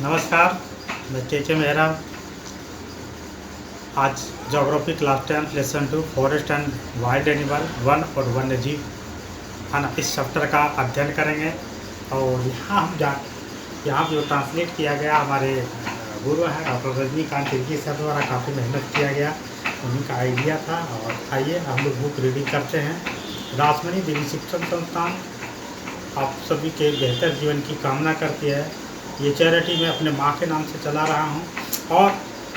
नमस्कार, मैं के मेहरा। आज geography class 10 lesson 2 forest and wild animal one और वन्य जीव है ना, इस चैप्टर का अध्ययन करेंगे। और यहाँ जो ट्रांसलेट किया गया हमारे गुरु हैं डॉक्टर रजनीकांत तिर्की सर द्वारा काफ़ी मेहनत किया गया, उन्हीं का आइडिया था। और आइए हम लोग बुक रीडिंग करते हैं। रासमणि देवी शिक्षण संस्थान आप सभी के बेहतर जीवन की कामना करती है। ये चैरिटी मैं अपने माँ के नाम से चला रहा हूँ और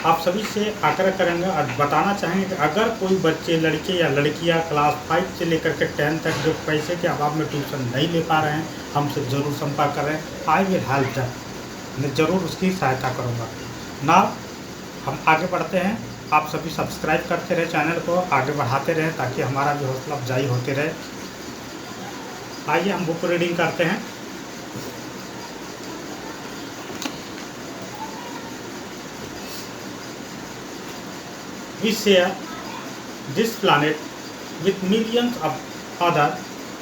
आप सभी से आग्रह करेंगे और बताना चाहेंगे कि अगर कोई बच्चे लड़के या लड़कियाँ क्लास 5 से लेकर के 10 तक जो पैसे के अभाव में ट्यूशन नहीं ले पा रहे हैं, हमसे ज़रूर संपर्क करें। आई विल हेल्प दैम, मैं ज़रूर उसकी सहायता करूँगा ना। हम आगे बढ़ते हैं। आप सभी सब्सक्राइब करते रहे, चैनल को आगे बढ़ाते रहें ताकि हमारा भी हौसला अफजाई होते रहे। आइए हम बुक रीडिंग करते हैं। We share this planet with millions of other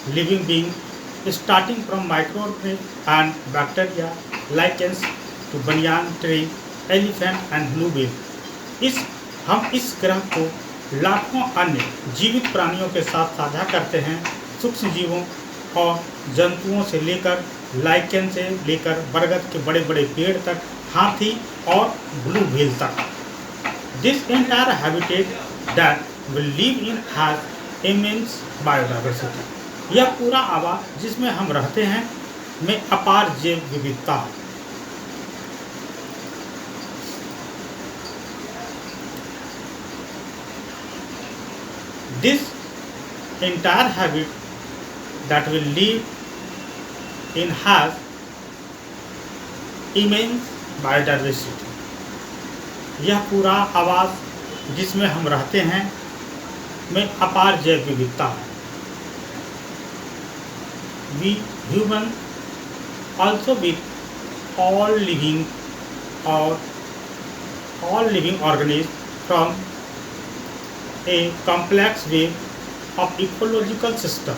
living beings, starting from microorganisms and bacteria, lichens to banyan tree, elephant and blue whale। हम इस ग्रह को लाखों अन्य जीवित प्राणियों के साथ साझा करते हैं, सूक्ष्म जीवों और जंतुओं से लेकर लाइकेन से लेकर बरगद के बड़े बड़े पेड़ तक, हाथी और ब्लू व्हेल तक। This entire habitat that we live in has immense biodiversity। यह पूरा आवास जिसमें हम रहते हैं में अपार जैव विविधता है। This entire habitat that we live in has immense biodiversity। यह पूरा आवास जिसमें हम रहते हैं में अपार जैव विविधता है। We human also with all living organisms from a complex web of ecological system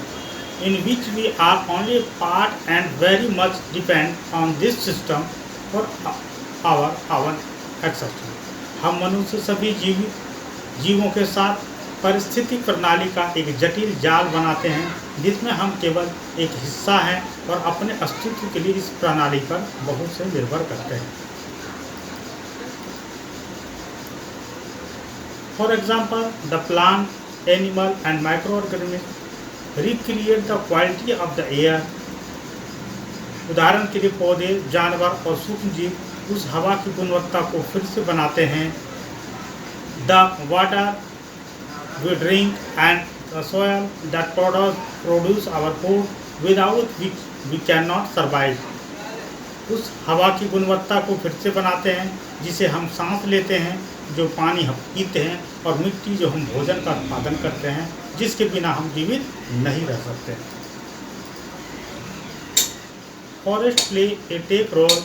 in which we are only a part and very much depend on this system for our existence। हम मनुष्य सभी जीवों के साथ पारिस्थितिक प्रणाली का एक जटिल जाल बनाते हैं जिसमें हम केवल एक हिस्सा हैं और अपने अस्तित्व के लिए इस प्रणाली पर बहुत से निर्भर करते हैं। For example the plant, animal and microorganism recreate the quality of the air. उदाहरण के लिए पौधे, जानवर और सूक्ष्म जीव उस हवा की गुणवत्ता को फिर से बनाते हैं। The water we drink and the soil that produce our food without which we can not survive. उस हवा की गुणवत्ता को फिर से बनाते हैं जिसे हम सांस लेते हैं, जो पानी हम पीते हैं, और मिट्टी जो हम भोजन का उत्पादन करते हैं, जिसके बिना हम जीवित नहीं रह सकते। Forest play a tech role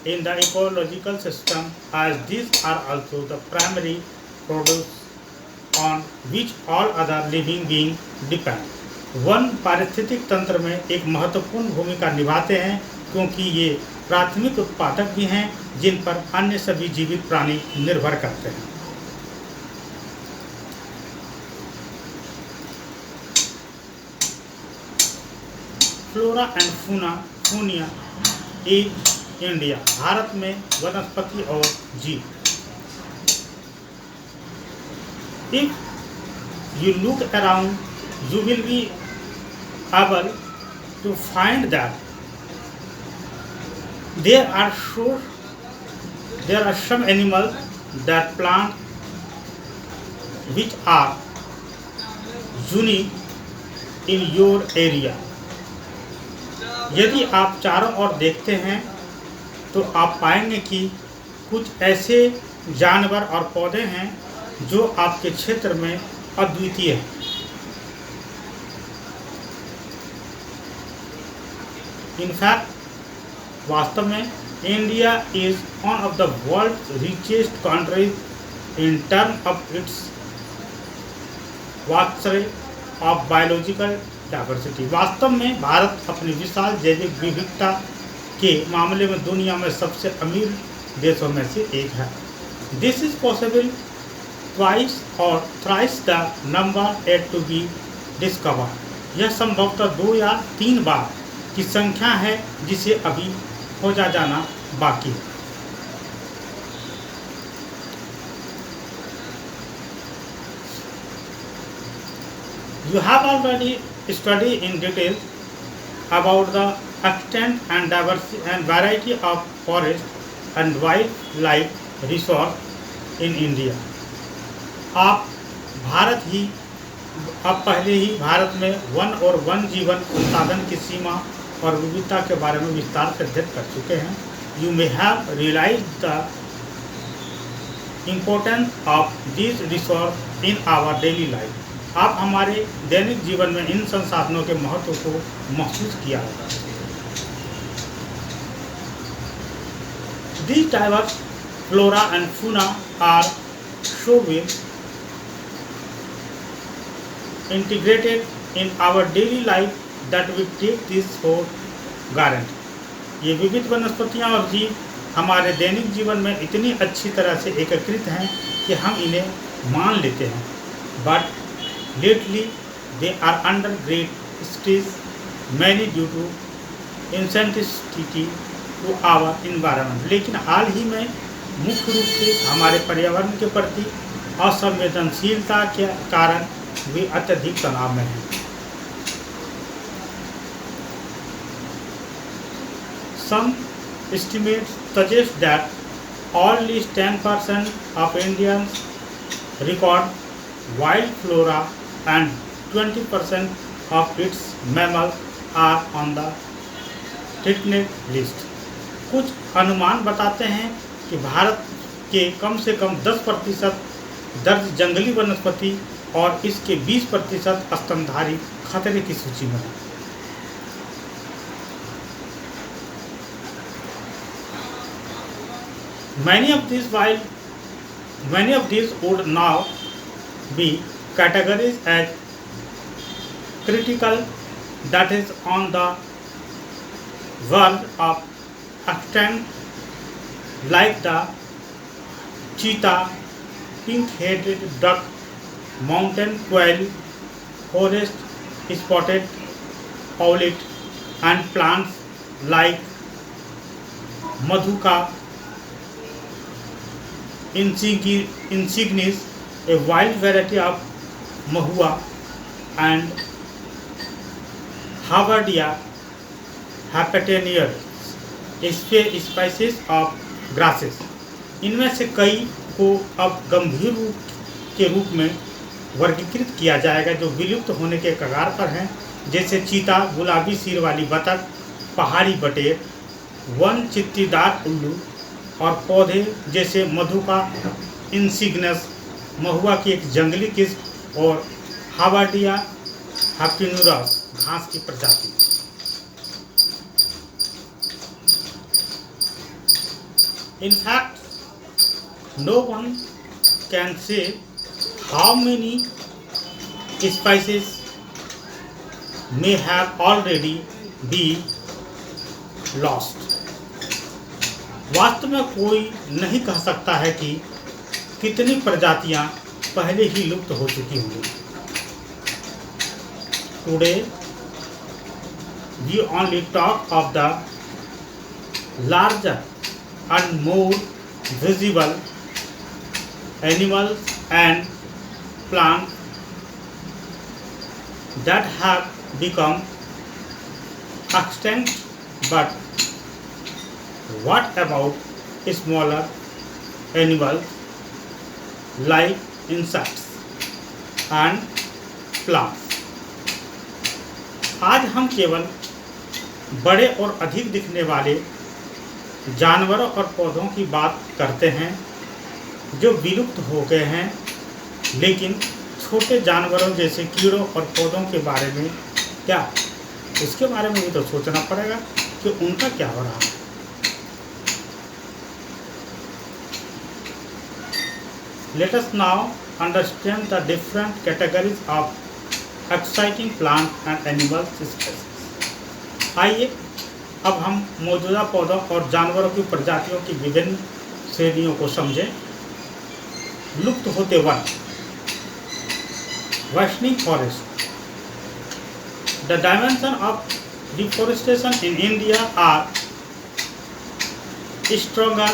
in the ecological system as these are also the primary produce on which all other living beings depend। One पारिस्थितिक तंत्र में एक महत्वपूर्ण भूमिका निभाते हैं क्योंकि ये प्राथमिक उत्पादक भी हैं जिन पर अन्य सभी जीवित प्राणी निर्भर करते हैं। Flora and fauna is India. भारत में वनस्पति और जीव। If you look around you will be able to find that there are some animals that plant which are unique in your area। यदि आप चारों ओर देखते हैं तो आप पाएंगे कि कुछ ऐसे जानवर और पौधे हैं जो आपके क्षेत्र में अद्वितीय हैं। इनफैक्ट वास्तव में India is one of the world richest countries in term of its of biological diversity. वास्तव में भारत अपनी विशाल जैविक विविधता के मामले में दुनिया में सबसे अमीर देशों में से एक है। दिस इज पॉसिबल ट्वाइस और thrice the number at to be discover. यह संभवतः 2 या 3 बार की संख्या है जिसे अभी खोजा जाना बाकी है। You have already studied in detail about the extent and diversity and variety of forest and wildlife resource in India. आप पहले ही भारत में वन और वन जीवन उत्पादन की सीमा और विविधता के बारे में विस्तार से अध्ययन कर चुके हैं। You may have realized the importance of these resources in our daily life. आप हमारे दैनिक जीवन में इन संसाधनों के महत्व को महसूस किया होगा। These diverse flora and fauna are so well integrated in our daily life that we take this for granted. ये विविध वनस्पतियाँ और जीव हमारे दैनिक जीवन में इतनी अच्छी तरह से एकीकृत हैं कि हम इन्हें मान लेते हैं। But lately they are under great stress, many due to insensitivity to our environment. लेकिन हाल ही में मुख्य रूप से हमारे पर्यावरण के प्रति असंवेदनशीलता के कारण वे अत्यधिक तनाव में हैं। Some estimates suggest that only 10% of Indians record wild flora and 20% of its mammals are on the threatened list. कुछ अनुमान बताते हैं कि भारत के कम से कम 10% दर्ज जंगली वनस्पति और इसके 20% स्तनधारी खतरे की सूची में है। Many of these would now be categorized as critical, that is on the verge of extinction, like the cheetah, pink-headed duck, mountain quail, forest spotted owlet, and plants like Madhuka insignis, a wild variety of mahua, and Havardia hapatenaris, species of grasses. इनमें से कई को अब गंभीर के रूप में वर्गीकृत किया जाएगा जो विलुप्त होने के कगार पर हैं, जैसे चीता, गुलाबी सिर वाली बतख, पहाड़ी बटेर, वन चित्तीदार उल्लू और पौधे जैसे मधुका इंसिग्नस, महुआ की एक जंगली किस्म, और हावार्डिया हापिनुरस, घास की प्रजाति। In fact, no one can say how many species may have already been lost. वास्तव में कोई नहीं कह सकता है कि कितनी प्रजातियां पहले ही लुप्त हो चुकी होंगी। Today we only talk of the larger and more visible animals and plants that have become extinct, but what about smaller animals like insects and plants? आज हम केवल बड़े और अधिक दिखने वाले जानवरों और पौधों की बात करते हैं जो विलुप्त हो गए हैं, लेकिन छोटे जानवरों जैसे कीड़ों और पौधों के बारे में क्या, उसके बारे में भी तो सोचना पड़ेगा कि उनका क्या हो रहा है। Let us now understand the different categories of exciting plant and animal species. आइए अब हम मौजूदा पौधों और जानवरों की प्रजातियों की विभिन्न श्रेणियों को समझें। लुप्त होते वन, vanishing forest. The dimension of deforestation in India are stronger.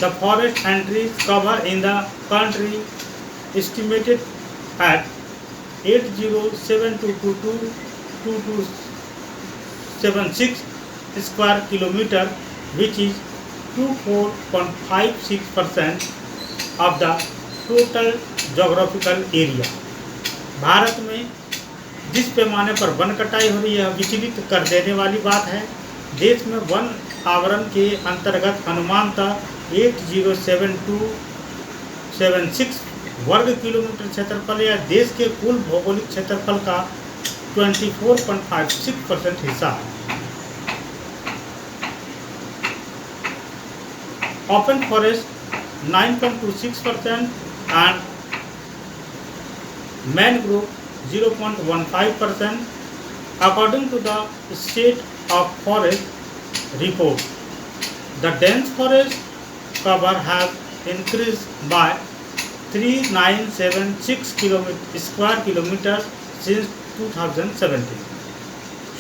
The forest and trees cover in the country estimated at 80722276 square kilometer, which is 24.56% of the total geographical area. Bharat में जिस पैमाने पर वन कटाई हो रही है विचलित कर देने वाली बात है। देश में वन आवरण के अंतर्गत अनुमानतः 807276 वर्ग किलोमीटर क्षेत्रफल या देश के कुल भौगोलिक क्षेत्रफल का 24.56% हिस्सा है। Open forest 9.26% and mangrove 0.15%. According to the State of Forest report, the dense forest cover has increased by 3976 square kilometers since 2017.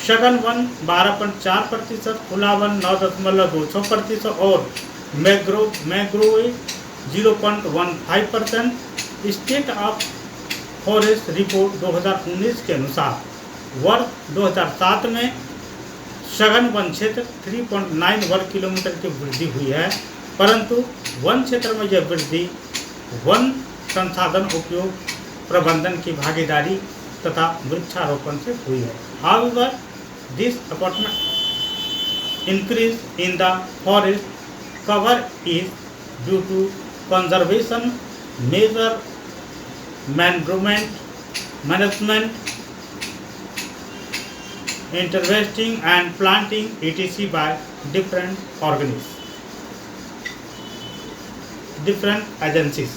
सघन वन 12.4%, खुला वन 9.26% और mangrove 0.15%. State of forest report 2019 के अनुसार वर्ष 2007 में सघन वन क्षेत्र 3.9 वर्ग किलोमीटर की वृद्धि हुई है, परंतु वन क्षेत्र में यह वृद्धि वन संसाधन उपयोग प्रबंधन की भागीदारी तथा वृक्षारोपण से हुई है। However, this important increase in the forest cover is due to conservation measure, management, intervention and planting etc. by different agencies.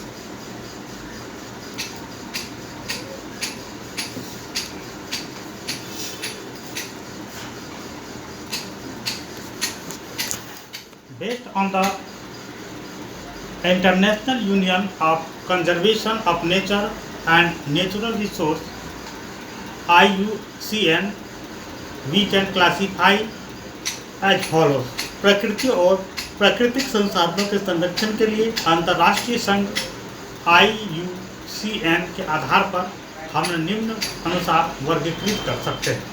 Based on the International Union of Conservation of Nature and Natural Resource IUCN, we can classify as follows. प्रकृति और प्राकृतिक संसाधनों के संरक्षण के लिए अंतर्राष्ट्रीय संघ IUCN के आधार पर हम निम्न अनुसार वर्गीकृत कर सकते हैं।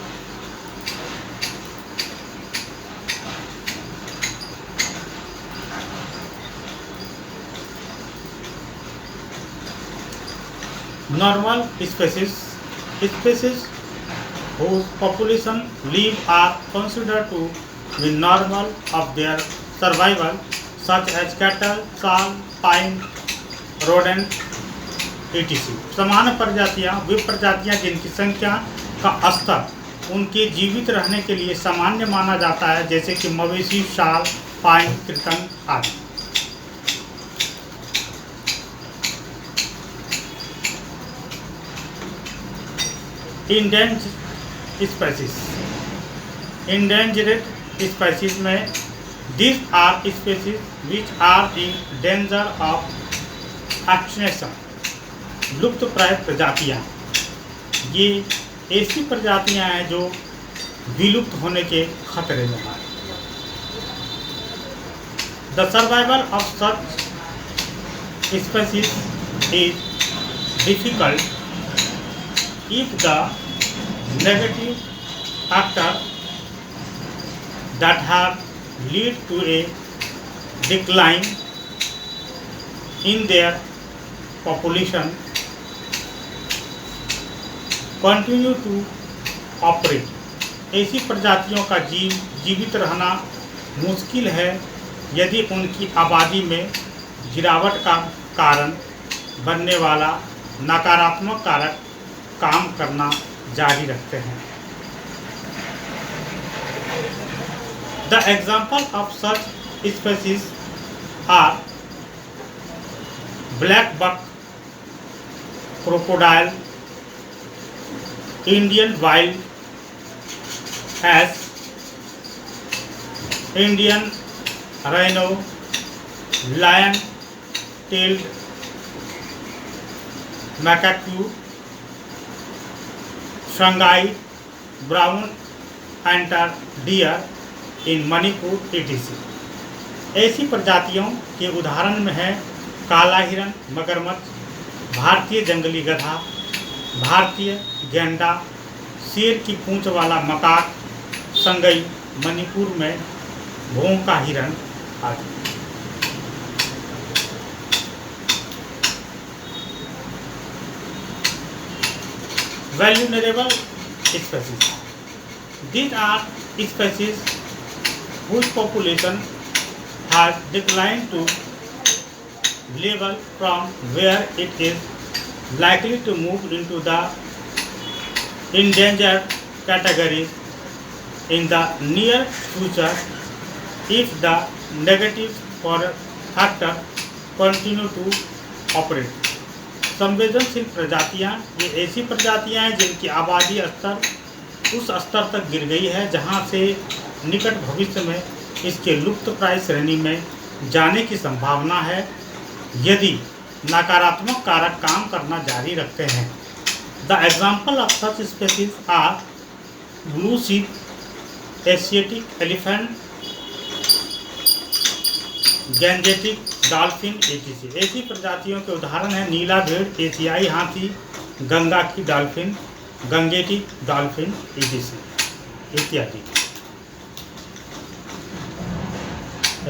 Normal species whose population live are considered to be normal of their survival, such as cattle, साल, पाइन, rodent etc. सामान्य प्रजातियां वे प्रजातियां जिनकी संख्या का स्तर उनके जीवित रहने के लिए सामान्य माना जाता है, जैसे कि मवेशी, साल, पाइन, कृंतक आदि। Endangered species में these are species which are in danger of extinction. लुप्त प्राय प्रजातियां ये ऐसी प्रजातियां हैं जो विलुप्त होने के खतरे में हैं। The survival of such species is difficult if the negative factors that have led to a decline in their population continue to operate. ऐसी प्रजातियों का जीवित रहना मुश्किल है यदि उनकी आबादी में गिरावट का कारण बनने वाला नकारात्मक कारक काम करना जारी रखते हैं। The example of such species are black buck, crocodile, Indian wild ass, Indian rhino, lion tailed macaque, Sangai brown antlered deer in Manipur etc. ऐसी प्रजातियों के उदाहरण में है काला हिरन, मगरमच्छ, भारतीय जंगली गधा, भारतीय गैंडा, शेर की पूंछ वाला मकाक, संगई, मणिपुर में भोंका हिरन आदि। Vulnerable species. These are species whose population has declined to level from where it is likely to move into the endangered category in the near future if the negative factor continue to operate. संवेदनशील प्रजातियां ये ऐसी प्रजातियां हैं जिनकी आबादी स्तर उस स्तर तक गिर गई है जहां से निकट भविष्य में इसके लुप्तप्राय श्रेणी में जाने की संभावना है यदि नकारात्मक कारक काम करना जारी रखते हैं। The example of such species are blue sheep, Asiatic elephant, Gangetic dolphin etc. ऐसी प्रजातियों के उदाहरण हैं नीला भेड़, एशियाई हाथी, गंगा की डॉल्फिन, गंगेटिक डॉल्फिन etc. इत्यादि।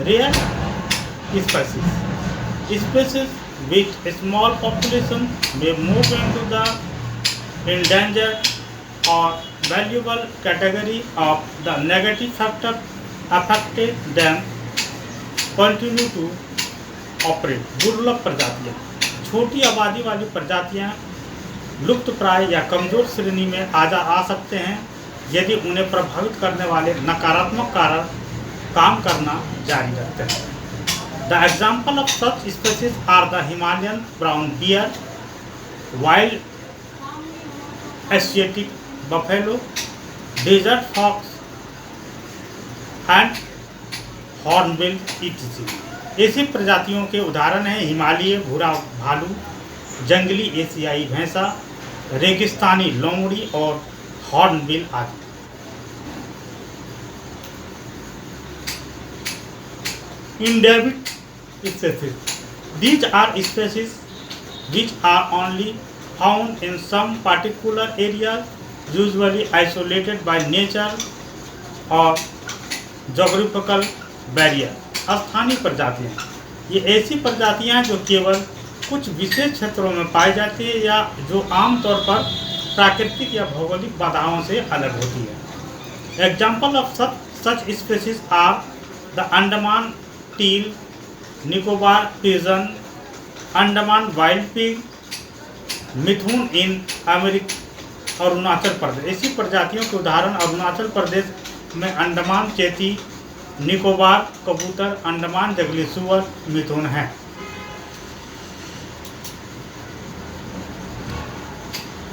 Rare species with small population may move into the endangered or valuable category of the negative factor affected them continue to operate. दुर्लभ प्रजातियां, छोटी आबादी वाली प्रजातियां लुप्त प्राय या कमजोर श्रेणी में आ सकते हैं यदि उन्हें प्रभावित करने वाले नकारात्मक कारक काम करना जारी रखते हैं। The example of such species are the Himalayan brown bear, wild Asiatic buffalo, desert fox and hornbill etc. ऐसी प्रजातियों के उदाहरण हैं हिमालयी भूरा भालू, जंगली एशियाई भैंसा, रेगिस्तानी लोमड़ी और हॉर्नबिल आदि। Endemic species. These are species which are only found in some particular areas, usually isolated by nature or geographical barrier. स्थानीय प्रजातियां, ये ऐसी प्रजातियां जो केवल कुछ विशेष क्षेत्रों में पाई जाती है या जो आमतौर पर प्राकृतिक या भौगोलिक बाधाओं से अलग होती है। Example of such species are the Andaman teal, Nicobar pigeon, Andaman wild pig, mithun in America, Arunachal Pradesh. ऐसी प्रजातियों के उदाहरण अरुणाचल प्रदेश में अंडमान चेती, निकोबार कबूतर, अंडमान जंगली सुअर, मिथुन हैं।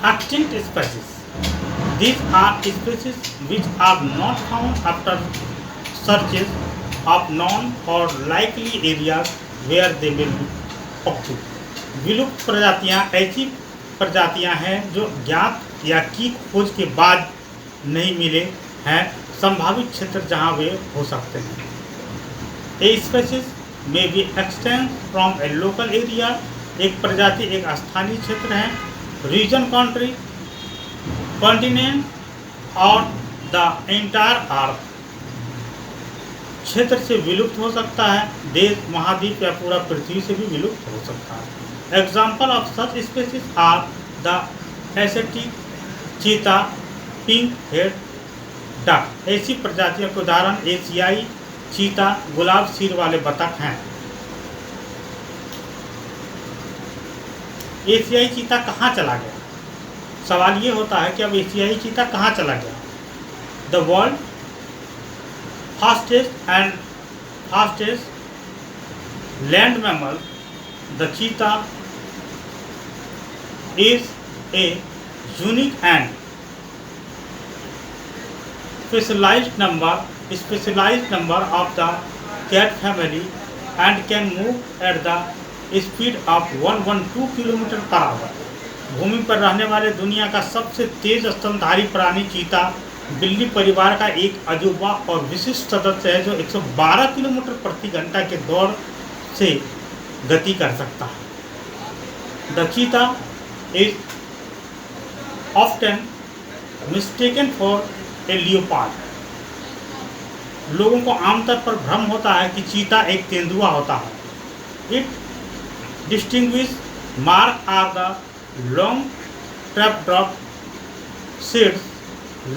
Extinct species. These are species which are not found after searches of known or likely areas where they will occur. विलुप्त प्रजातियां ऐसी प्रजातियां हैं जो ज्ञात या की खोज के बाद नहीं मिले हैं संभावित क्षेत्र जहां वे हो सकते हैं। ए स्पीसीज में be extend from A local area, एक प्रजाति एक स्थानीय क्षेत्र है, रीजन, कंट्री, कॉन्टिनेंट और द एंटायर अर्थ, क्षेत्र से विलुप्त हो सकता है, देश, महाद्वीप या पूरा पृथ्वी से भी विलुप्त हो सकता है। Example of such species are the Asiatic cheetah, pink head duck. ऐसी प्रजातियों के उदाहरण एशियाई चीता, गुलाब सिर वाले बतख हैं। एशियाई चीता कहाँ चला गया? सवाल ये होता है कि अब एशियाई चीता कहाँ चला गया? The world fastest land mammal, the cheetah is a unique and specialized number specialized number of the cat family and can move at the speed of 112 kilometre per hour. भूमि पर रहने वाले दुनिया का सबसे तेज स्तनधारी प्राणी चीता बिल्ली परिवार का एक अजूबा और विशिष्ट सदस्य है जो 112 किलोमीटर प्रति घंटा के दौड़ से गति कर सकता है। द चीता is often mistaken for a leopard. लोगों को आमतौर पर भ्रम होता है कि चीता एक तेंदुआ होता है। It distinguish mark are the long trap drop seeds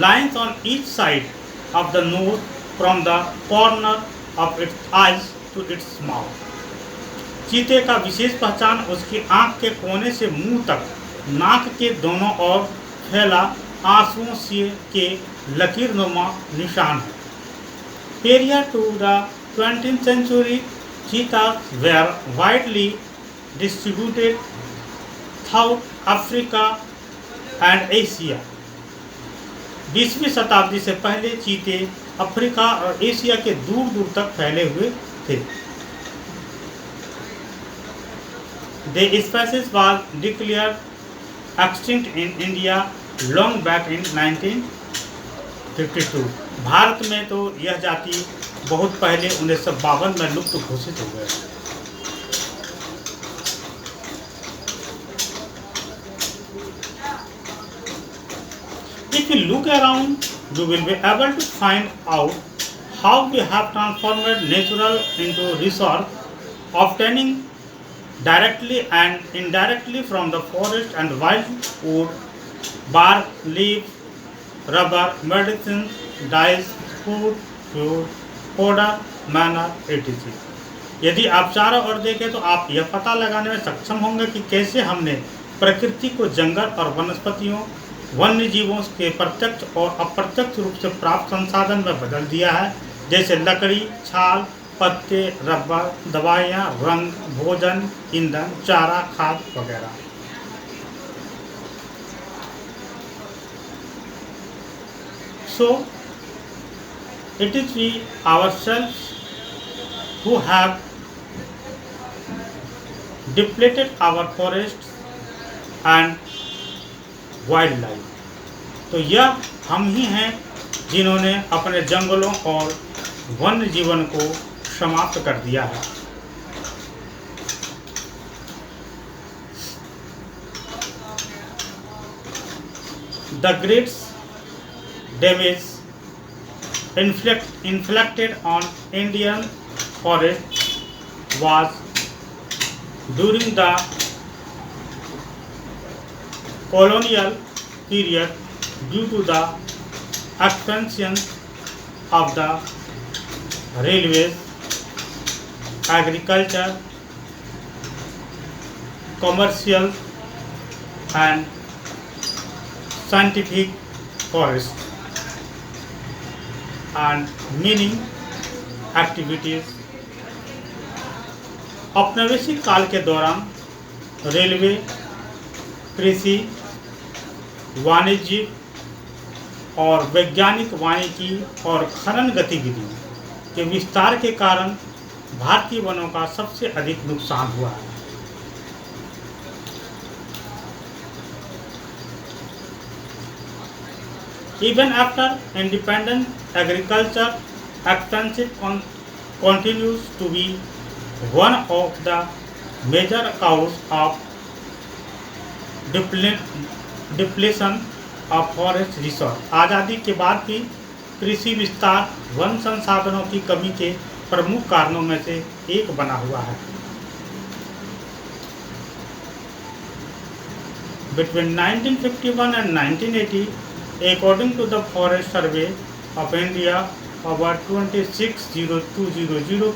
lines on each side of the nose from the corner of its eyes to its mouth। चीते का विशेष पहचान उसकी आंख के कोने से मुंह तक नाक के दोनों ओर फैला आंसुओं से के लकीरनुमा निशान है। Prior to the 20th century, cheetahs were widely distributed South Africa and Asia. 20वीं शताब्दी से पहले चीते अफ्रीका और एशिया के दूर दूर तक फैले हुए थे। The species was declared extinct in India long back in 1952। Bharat में तो यह जाति बहुत पहले 1952 में लुप्त घोषित हो गए। If you look around, you will be able to find out how we have transformed natural into resource, obtaining directly and indirectly from the forest and wildwood, bark, leaf, rubber, medicines, dyes, food, fuel, powder, manure, etc. यदि आप चारों ओर देखें तो आप यह पता लगाने में सक्षम होंगे कि कैसे हमने प्रकृति को जंगल और वनस्पतियों वन्य जीवों के प्रत्यक्ष और अप्रत्यक्ष रूप से प्राप्त संसाधन में बदल दिया है, जैसे लकड़ी, छाल, पत्ते, रबर, दवाइयाँ, रंग, भोजन, ईंधन, चारा, खाद वगैरह। So it is we ourselves who have depleted our forests and wild life. तो यह हम ही हैं जिन्होंने अपने जंगलों और वन्य जीवन को समाप्त कर दिया है। The great damage inflicted on Indian forest was during the colonial period due to the expansion of the railways, agriculture, commercial and scientific forests and mining activities। औपनिवेशिक काल के दौरान रेलवे, कृषि, वाणिज्यिक और वैज्ञानिक वानिकी और खनन गतिविधियों के विस्तार के कारण भारतीय वनों का सबसे अधिक नुकसान हुआ है। Even after independence, agriculture expensive continues to be one of the major causes of depletion of forest resource. आज़ादी के बाद भी कृषि विस्तार वन संसाधनों की कमी के प्रमुख कारणों में से एक बना हुआ है। Between 1951 and 1980, according to the Forest Survey of India, about 26,200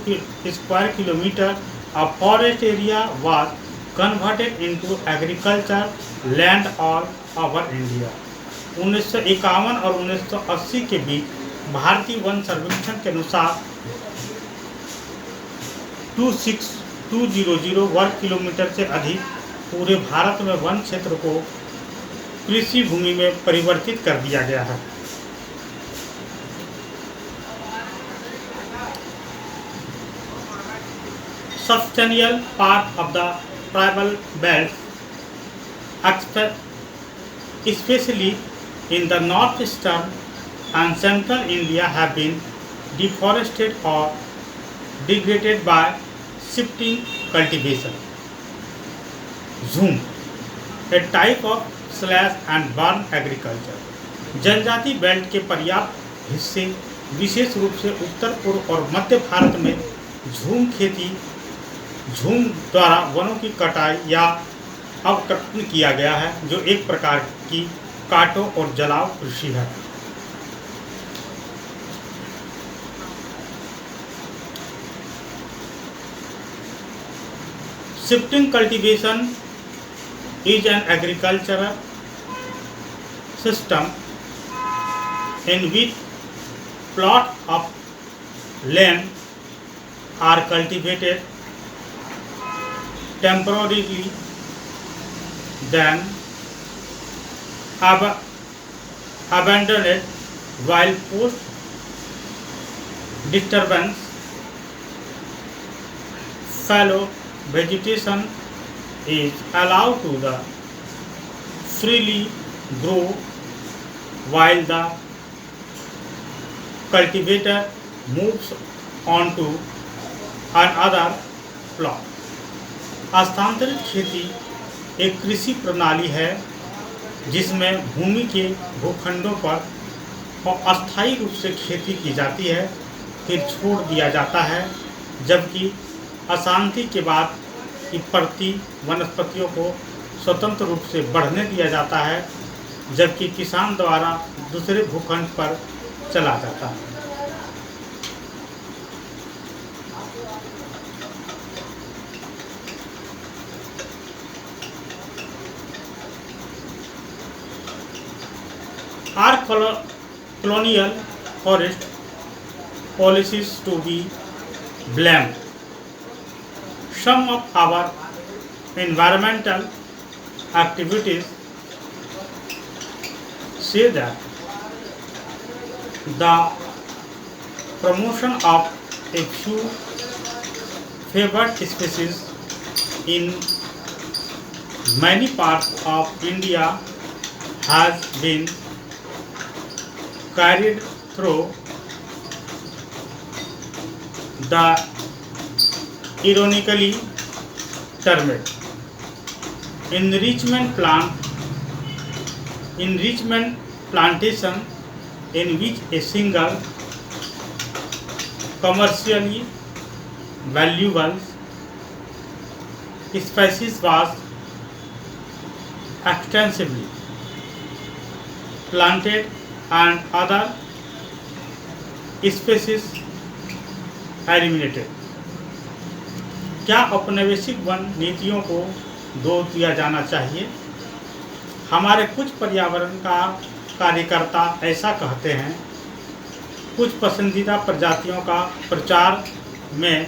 square kilometer of forest area was converted into agriculture land all over India। 1951 और 1980 के बीच भारतीय वन सर्वेक्षण के अनुसार 26,200 वर्ग किलोमीटर से अधिक पूरे भारत में वन क्षेत्र को कृषि भूमि में परिवर्तित कर दिया गया है। substantial part of the tribal belts, especially in the northeastern and central India, have been deforested or degraded by shifting cultivation. Zoom, a type of slash and burn agriculture. जनजाति बेल्ट के पर्याप्त हिस्से विशेष रूप से उत्तर पूर्व और मध्य भारत में झूम खेती, झूम द्वारा वनों की कटाई या अवक्रमण किया गया है, जो एक प्रकार की काटो और जलाओ कृषि है। Shifting cultivation is an agricultural system in which plots of land are cultivated temporarily, then abandoned while post disturbance fallow vegetation is allowed to the freely grow while the cultivator moves on to another plot. स्थानांतरित खेती एक कृषि प्रणाली है जिसमें भूमि के भूखंडों पर अस्थायी रूप से खेती की जाती है, फिर छोड़ दिया जाता है, जबकि अशांति के बाद की प्रति वनस्पतियों को स्वतंत्र रूप से बढ़ने दिया जाता है, जबकि किसान द्वारा दूसरे भूखंड पर चला जाता है। Are colonial forest policies to be blamed? Some of our environmental activities say that the promotion of a few favored species in many parts of India has been carried through the ironically termed enrichment plantation, in which a single commercially valuable species was extensively planted and other species eliminated. क्या औपनिवेशिक one नीतियों को दोष दिया जाना चाहिए? हमारे कुछ पर्यावरण का कार्यकर्ता ऐसा कहते हैं। कुछ पसंदीदा प्रजातियों का प्रचार में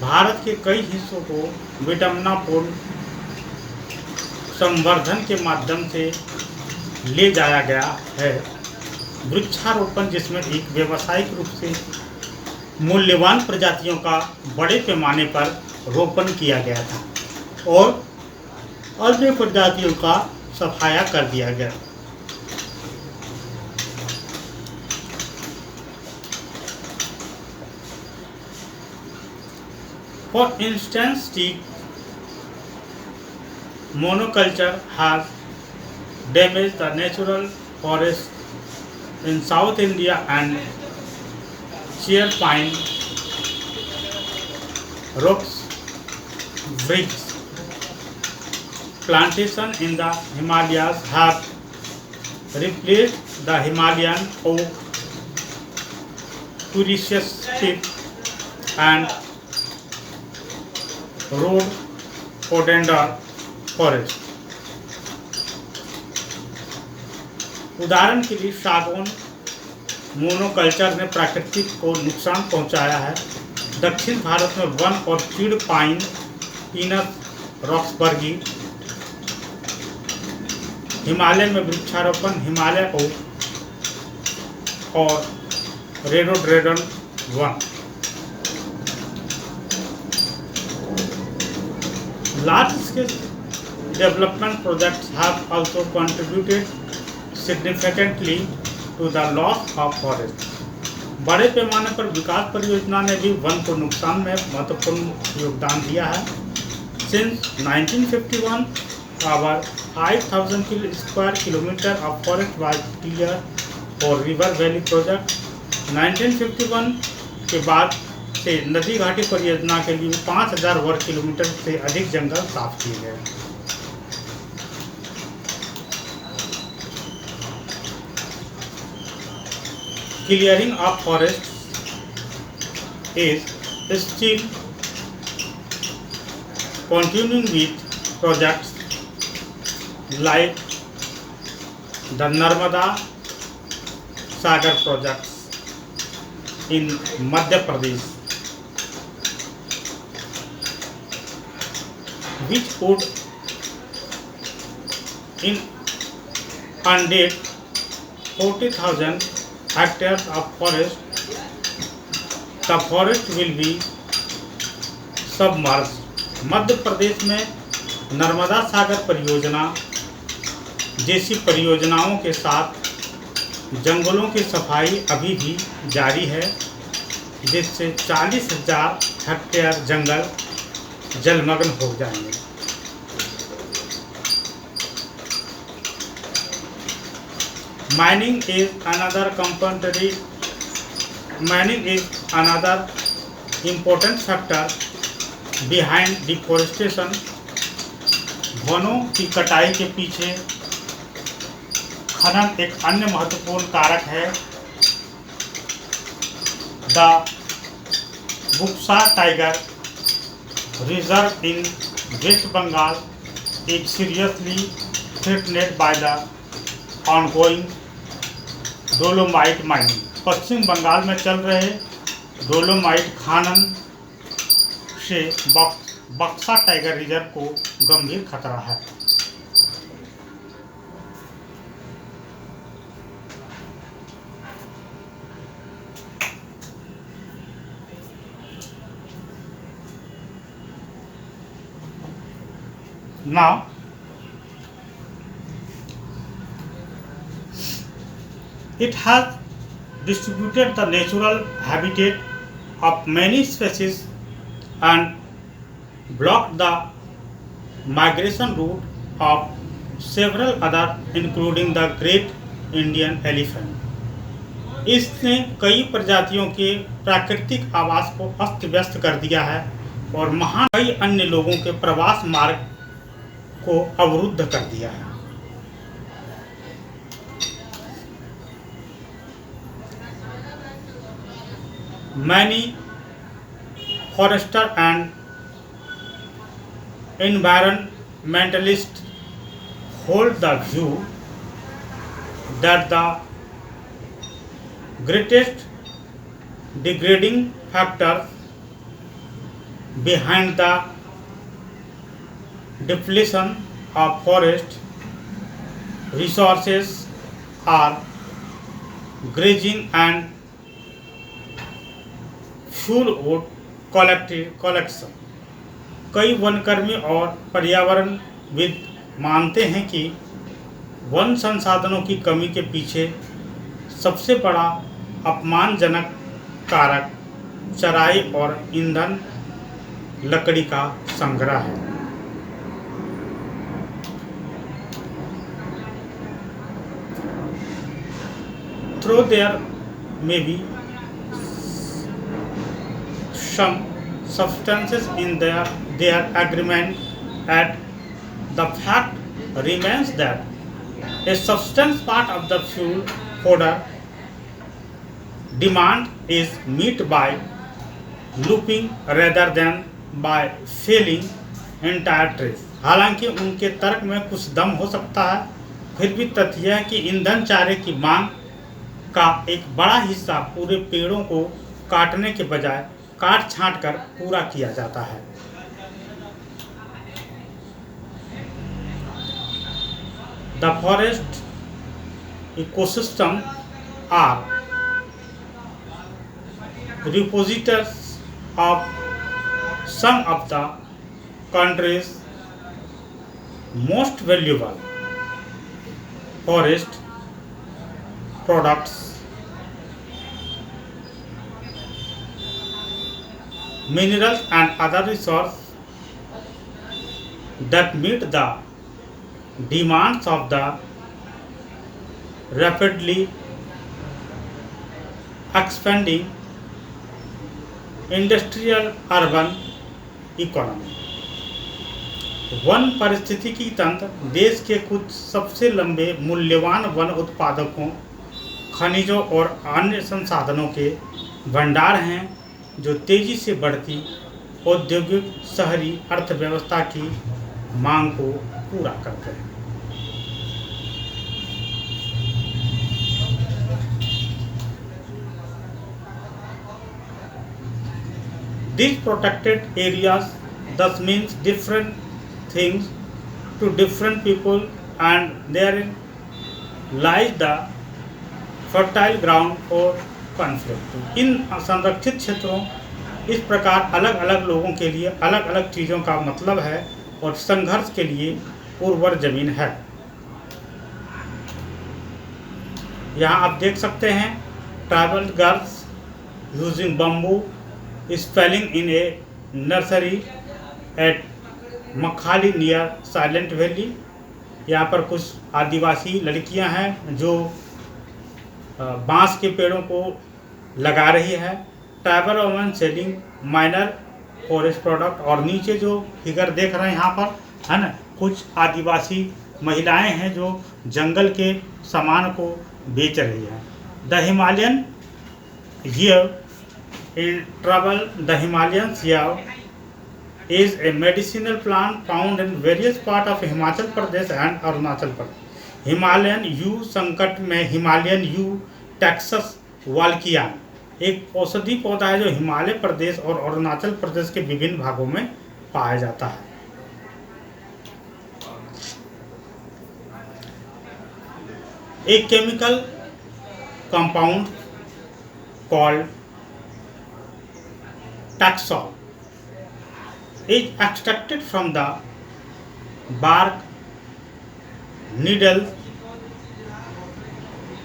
भारत के कई हिस्सों को विडंबनापूर्ण संवर्धन के माध्यम से ले जाया गया है। वृक्षारोपण, जिसमें एक व्यावसायिक रूप से मूल्यवान प्रजातियों का बड़े पैमाने पर रोपण किया गया था और अन्य प्रजातियों का सफाया कर दिया गया। For instance, teak monoculture has damaged the natural forest in South India, and cheer pine, rocks, wreaths plantation in the Himalayas have replaced the Himalayan oak, coriaceous teak, and rhododendron forest. उदाहरण के लिए सागौन monoculture ने प्रकृति को नुकसान पहुंचाया है। दक्षिण भारत में वन और चीड़ पाइन, पीनस रॉक्सबर्गी, हिमालय में वृक्षारोपण हिमालय ओक और रेडोड्रेडन one. Large-scale development projects have also contributed significantly to the loss of forest. बड़े पैमाने पर विकास परियोजना ने भी वन को नुकसान में महत्वपूर्ण योगदान दिया है। Since 1951, over 5,000 square kilometer of forest was cleared for River Valley project. 1951 के बाद से नदी घाटी परियोजना के लिए 5,000 वर्ग किलोमीटर से अधिक जंगल साफ किए गए। Clearing of forests is still continuing with projects like the Narmada Sagar projects in Madhya Pradesh, which would inundate 40,000 hectares of forest. The forest will be submerged. मध्य प्रदेश में नर्मदा सागर परियोजना जैसी परियोजनाओं के साथ जंगलों की सफाई अभी भी जारी है, जिससे 40,000 हेक्टेयर जंगल जलमग्न हो जाएंगे। Mining is another important factor behind deforestation. वनों की कटाई के पीछे खनन एक अन्य महत्वपूर्ण कारक है। The Buxa tiger reserve in West Bengal is seriously threatened by the ongoing dolomite mining. पश्चिम बंगाल में चल रहे डोलोमाइट खनन से बक्सा टाइगर रिजर्व को गंभीर खतरा है। Now, it has distributed the natural habitat of many species and blocked the migration route of several other, including the Great Indian Elephant. इसने कई प्रजातियों के प्राकृतिक आवास को अस्त व्यस्त कर दिया है और महान कई अन्य लोगों के प्रवास मार्ग को अवरुद्ध कर दिया है। Many foresters and environmentalists hold the view that the greatest degrading factor behind the depletion of forest resources are grazing and fuel wood collection. कई वनकर्मी और पर्यावरणविद मानते हैं कि वन संसाधनों की कमी के पीछे सबसे बड़ा अपमानजनक कारक चराई और ईंधन लकड़ी का संग्रह है। Though there may be some substances in their agreement, and the fact remains that a substantial part of the fuel fodder demand is met by looping rather than by felling entire trees. हालांकि उनके तर्क में कुछ दम हो सकता है, फिर भी तथ्य है कि ईंधन चारे की मांग का एक बड़ा हिस्सा पूरे पेड़ों को काटने के बजाय काट छांट कर पूरा किया जाता है। The forest ecosystem are repositories of some of the country's most valuable forest products, minerals and other resources that meet the demands of the rapidly expanding industrial urban economy। One पारिस्थितिकी तंत्र देश के कुछ सबसे लंबे मूल्यवान वन उत्पादकों, खनिजों और अन्य संसाधनों के भंडार हैं जो तेजी से बढ़ती औद्योगिक शहरी अर्थव्यवस्था की मांग को पूरा करते हैं। These protected areas thus means different things to different people, and therein lies the fertile ground for conflict। इन संरक्षित क्षेत्रों इस प्रकार अलग अलग लोगों के लिए अलग अलग चीज़ों का मतलब है और संघर्ष के लिए उर्वर जमीन है। यहाँ आप देख सकते हैं tribal girls using bamboo sapling in a nursery at Makhali near Silent Valley. यहाँ पर कुछ आदिवासी लड़कियां हैं जो बांस के पेड़ों को लगा रही है। Tribal women selling minor forest product, और नीचे जो फिगर देख रहे हैं यहाँ पर है ना, कुछ आदिवासी महिलाएं हैं जो जंगल के सामान को बेच रही हैं। The Himalayan gear in trouble, the Himalayan yav is a medicinal plant found in various parts of Himachal Pradesh and Arunachal Pradesh। Himalayan you संकट में हिमालयन यू टेक्सस वाल्कियान एक औषधि पौधा है जो हिमालय प्रदेश और अरुणाचल प्रदेश के विभिन्न भागों में पाया जाता है। एक chemical compound called Taxol is extracted from the bark, needles,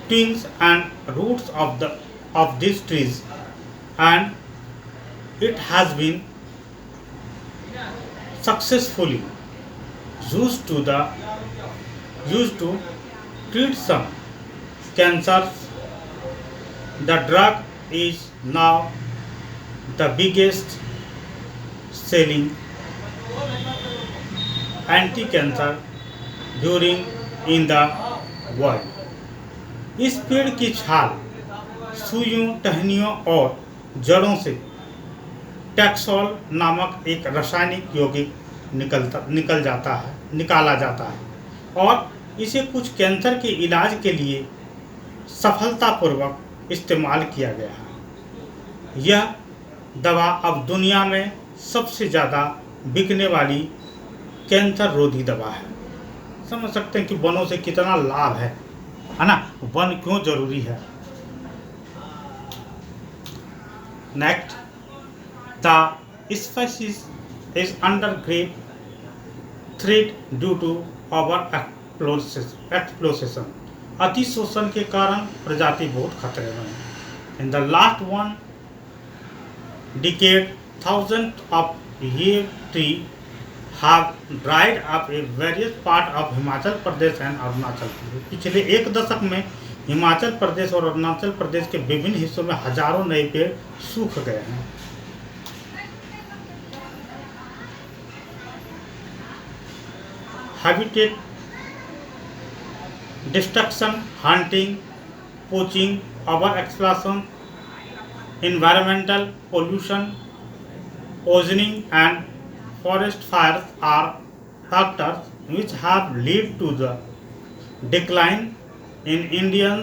twigs and roots of these trees, and it has been successfully used to treat some cancers. The drug is now the biggest selling anti-cancer in the world। इस पेड़ की छाल, सुइयों, टहनियों और जड़ों से taxol नामक एक रासायनिक यौगिक निकाला जाता है और इसे कुछ कैंसर के इलाज के लिए सफलतापूर्वक इस्तेमाल किया गया है। यह दवा अब दुनिया में सबसे ज़्यादा बिकने वाली कैंसर रोधी दवा है। समझ सकते हैं कि वनों से कितना लाभ है ना, वन क्यों जरूरी है। Next, the species is under grave threat due to over exploitation. अतिशोषण के कारण प्रजाति बहुत खतरे में है। In the last one decade, thousands of year tree have dried up in various parts of Himachal Pradesh and Arunachal Pradesh. पिछले एक दशक में हिमाचल प्रदेश और अरुणाचल प्रदेश के विभिन्न हिस्सों में हजारों नए पेड़ सूख गए हैं। Habitat destruction, hunting, poaching, over exploitation, environmental pollution, ozoning and forest fires are factors which have led to the decline in Indian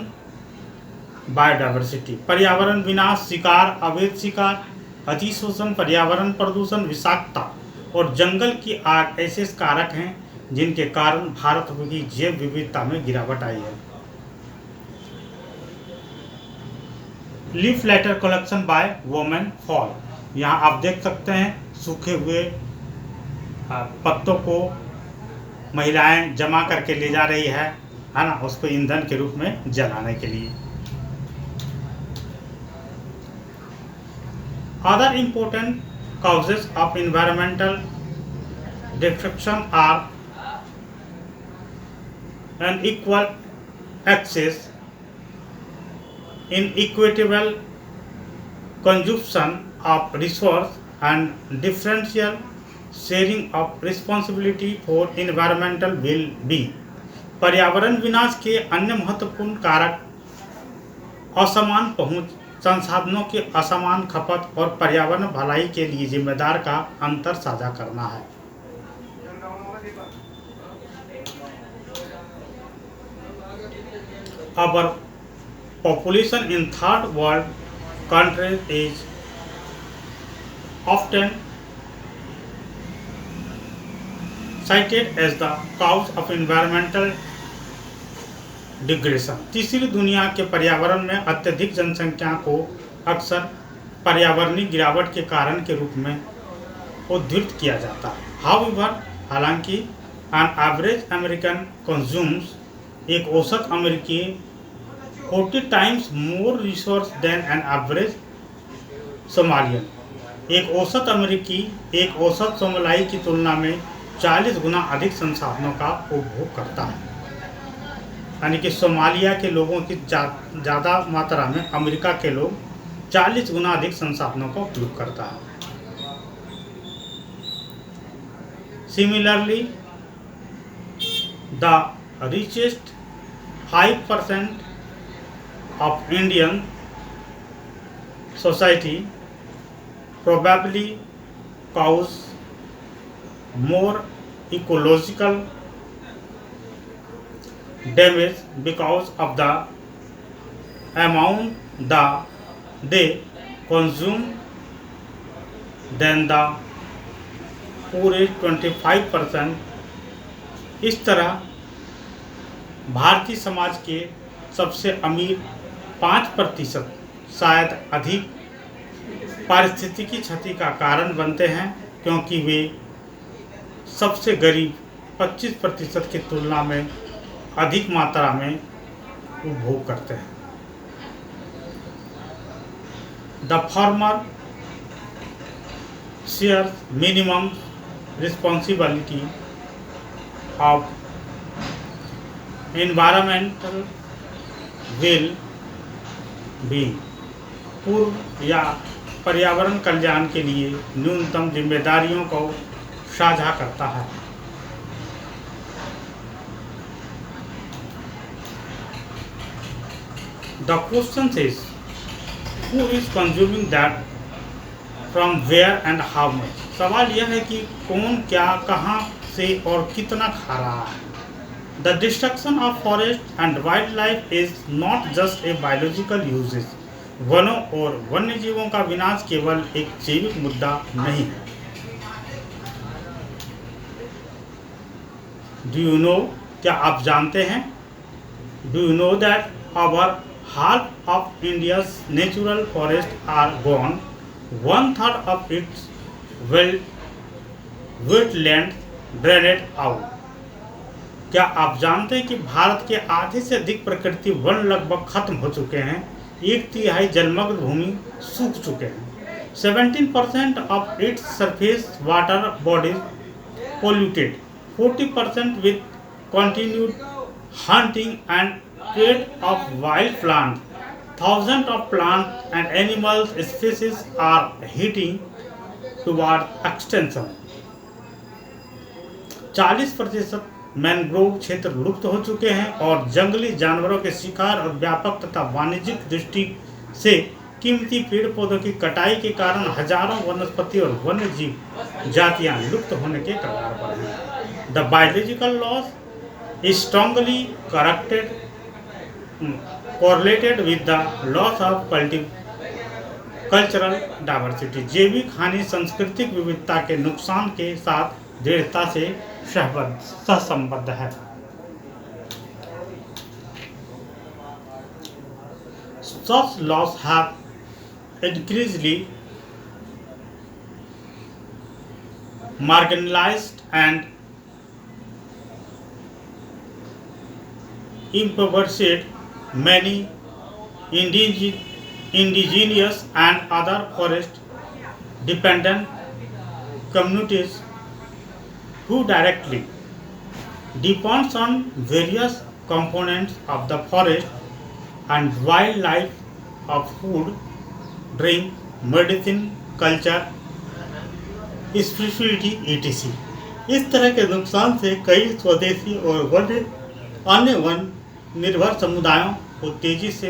biodiversity। पर्यावरण विनाश, शिकार, अवैध शिकार, अतिशोषण, पर्यावरण प्रदूषण, विषाक्तता और जंगल की आग ऐसे कारक हैं जिनके कारण भारत की जैव विविधता में गिरावट आई है। Leaf lighter collection by women fall. यहाँ आप देख सकते हैं सूखे हुए पत्तों को महिलाएं जमा करके ले जा रही है ना, उसको ईंधन के रूप में जलाने के लिए। Other important causes of environmental destruction are unequal access, inequitable consumption of resource, and differential sharing of responsibility for environmental well-being। पर्यावरण विनाश के अन्य महत्वपूर्ण कारक असमान पहुंच, संसाधनों की असमान खपत और पर्यावरण भलाई के लिए जिम्मेदार का अंतर साझा करना है। Our population in third world countries is often cited as the cause of environmental digression. तीसरी दुनिया के पर्यावरण में अत्यधिक जनसंख्या को अक्सर पर्यावरणीय गिरावट के कारण के रूप में उद्धृत किया जाता है। हाउएवर, हालांकि एन एवरेज अमेरिकन कंज्यूम्स, एक औसत अमेरिकी 40 times more resource than an average Somalian, एक औसत अमेरिकी एक औसत सोमालियाई की तुलना में 40 गुना अधिक संसाधनों का उपभोग करता है। यानी कि सोमालिया के लोगों की ज़्यादा मात्रा में अमेरिका के लोग 40 गुना अधिक संसाधनों का उपयोग करता है। Similarly, the richest 5% of Indian society probably cause more ecological damage because of the amount they consume than the poorest 25%। इस तरह भारतीय समाज के सबसे अमीर 5% शायद अधिक पारिस्थितिकी क्षति का कारण बनते हैं, क्योंकि वे सबसे गरीब 25% की तुलना में अधिक मात्रा में उपभोग करते हैं। The farmer share minimum responsibility of environmental well being, पूर्व या पर्यावरण कल्याण के लिए न्यूनतम जिम्मेदारियों को साझा करता है। The question is, who is consuming that, from where and how much? सवाल यह है कि कौन क्या, कहाँ से और कितना खा रहा है। The destruction of forest and wildlife is not just a biological uses। वनों और वन्यजीवों का विनाश केवल एक जैविक मुद्दा नहीं है। Do you know, क्या आप जानते हैं? Do you know that our half of India's natural forests are gone, 1/3 of its wetlands drained out। क्या आप जानते हैं कि भारत के आधे से अधिक प्रकृति वन लगभग खत्म हो चुके हैं, 1/3 जलमग्न भूमि सूख चुके हैं। 17% of its surface water bodies polluted, 40% with continued hunting and trade of wild plants। Thousands of plant and animal species are heading toward extinction। 40% mangrove क्षेत्र लुप्त हो चुके हैं और जंगली जानवरों के शिकार और व्यापक तथा वाणिज्यिक दृष्टि से कीमती पेड़ पौधों की कटाई के कारण हजारों वनस्पति और वन्य जीव जातियां लुप्त होने के कगार पर हैं। The biological loss is strongly correlated with the loss of cultural diversity. जैविक हानि सांस्कृतिक विविधता के नुकसान के साथ दृढ़ता से सहसंबद्ध है। Such laws have increasingly marginalized and impoverished many indigenous and other forest dependent communities who directly depends on various components of the forest and wildlife of food, drink, medicine, culture, spirituality, etc. इस तरह के नुकसान से कई स्वदेशी और अन्य one निर्भर समुदायों को तेजी से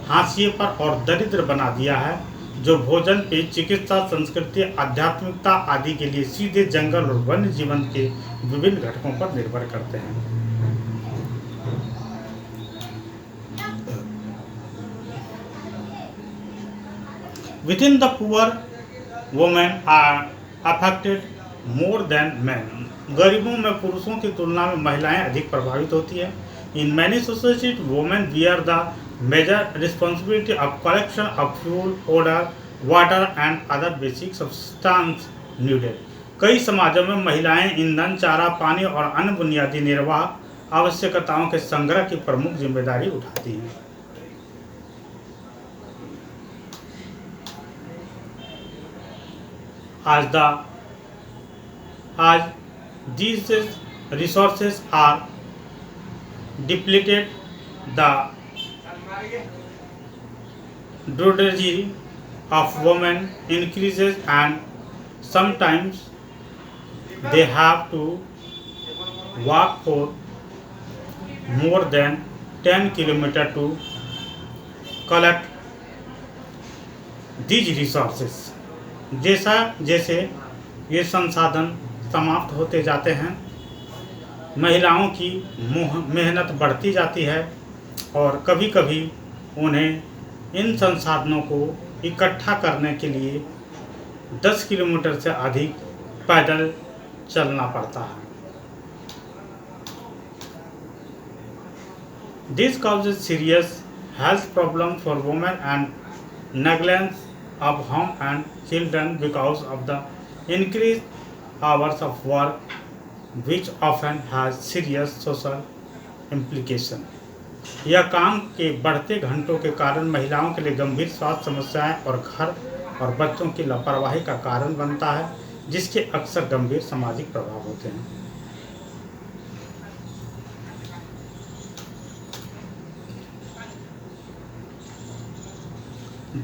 हाशिए पर और दरिद्र बना दिया है, जो भोजन पे, चिकित्सा, संस्कृति, आध्यात्मिकता आदि के लिए सीधे जंगल और वन्य जीवन के विभिन्न घटकों पर निर्भर करते हैं। Within the poor, women are affected more than men. गरीबों में पुरुषों की तुलना में महिलाएं अधिक प्रभावित होती हैं। In many societies, women bear the major responsibility of collection of fuel, odor, water and other basic substance needed. कई समाजों में महिलाएं ईंधन, चारा, पानी और अन्य बुनियादी निर्वाह आवश्यकताओं के संग्रह की प्रमुख जिम्मेदारी उठाती हैं। As these resources are depleted, the drudgery of women increases and sometimes they have to walk for more than 10 kilometers to collect these resources. जैसा जैसे ये संसाधन समाप्त होते जाते हैं, महिलाओं की मेहनत बढ़ती जाती है और कभी कभी उन्हें इन संसाधनों को इकट्ठा करने के लिए 10 किलोमीटर से अधिक पैदल चलना पड़ता है। This causes serious health problems for women and negligence of home and children because of the increased hours of work, which often has serious social implication. यह काम के बढ़ते घंटों के कारण महिलाओं के लिए गंभीर स्वास्थ्य समस्याएं और घर और बच्चों की लापरवाही का कारण बनता है, जिसके अक्सर गंभीर सामाजिक प्रभाव होते हैं।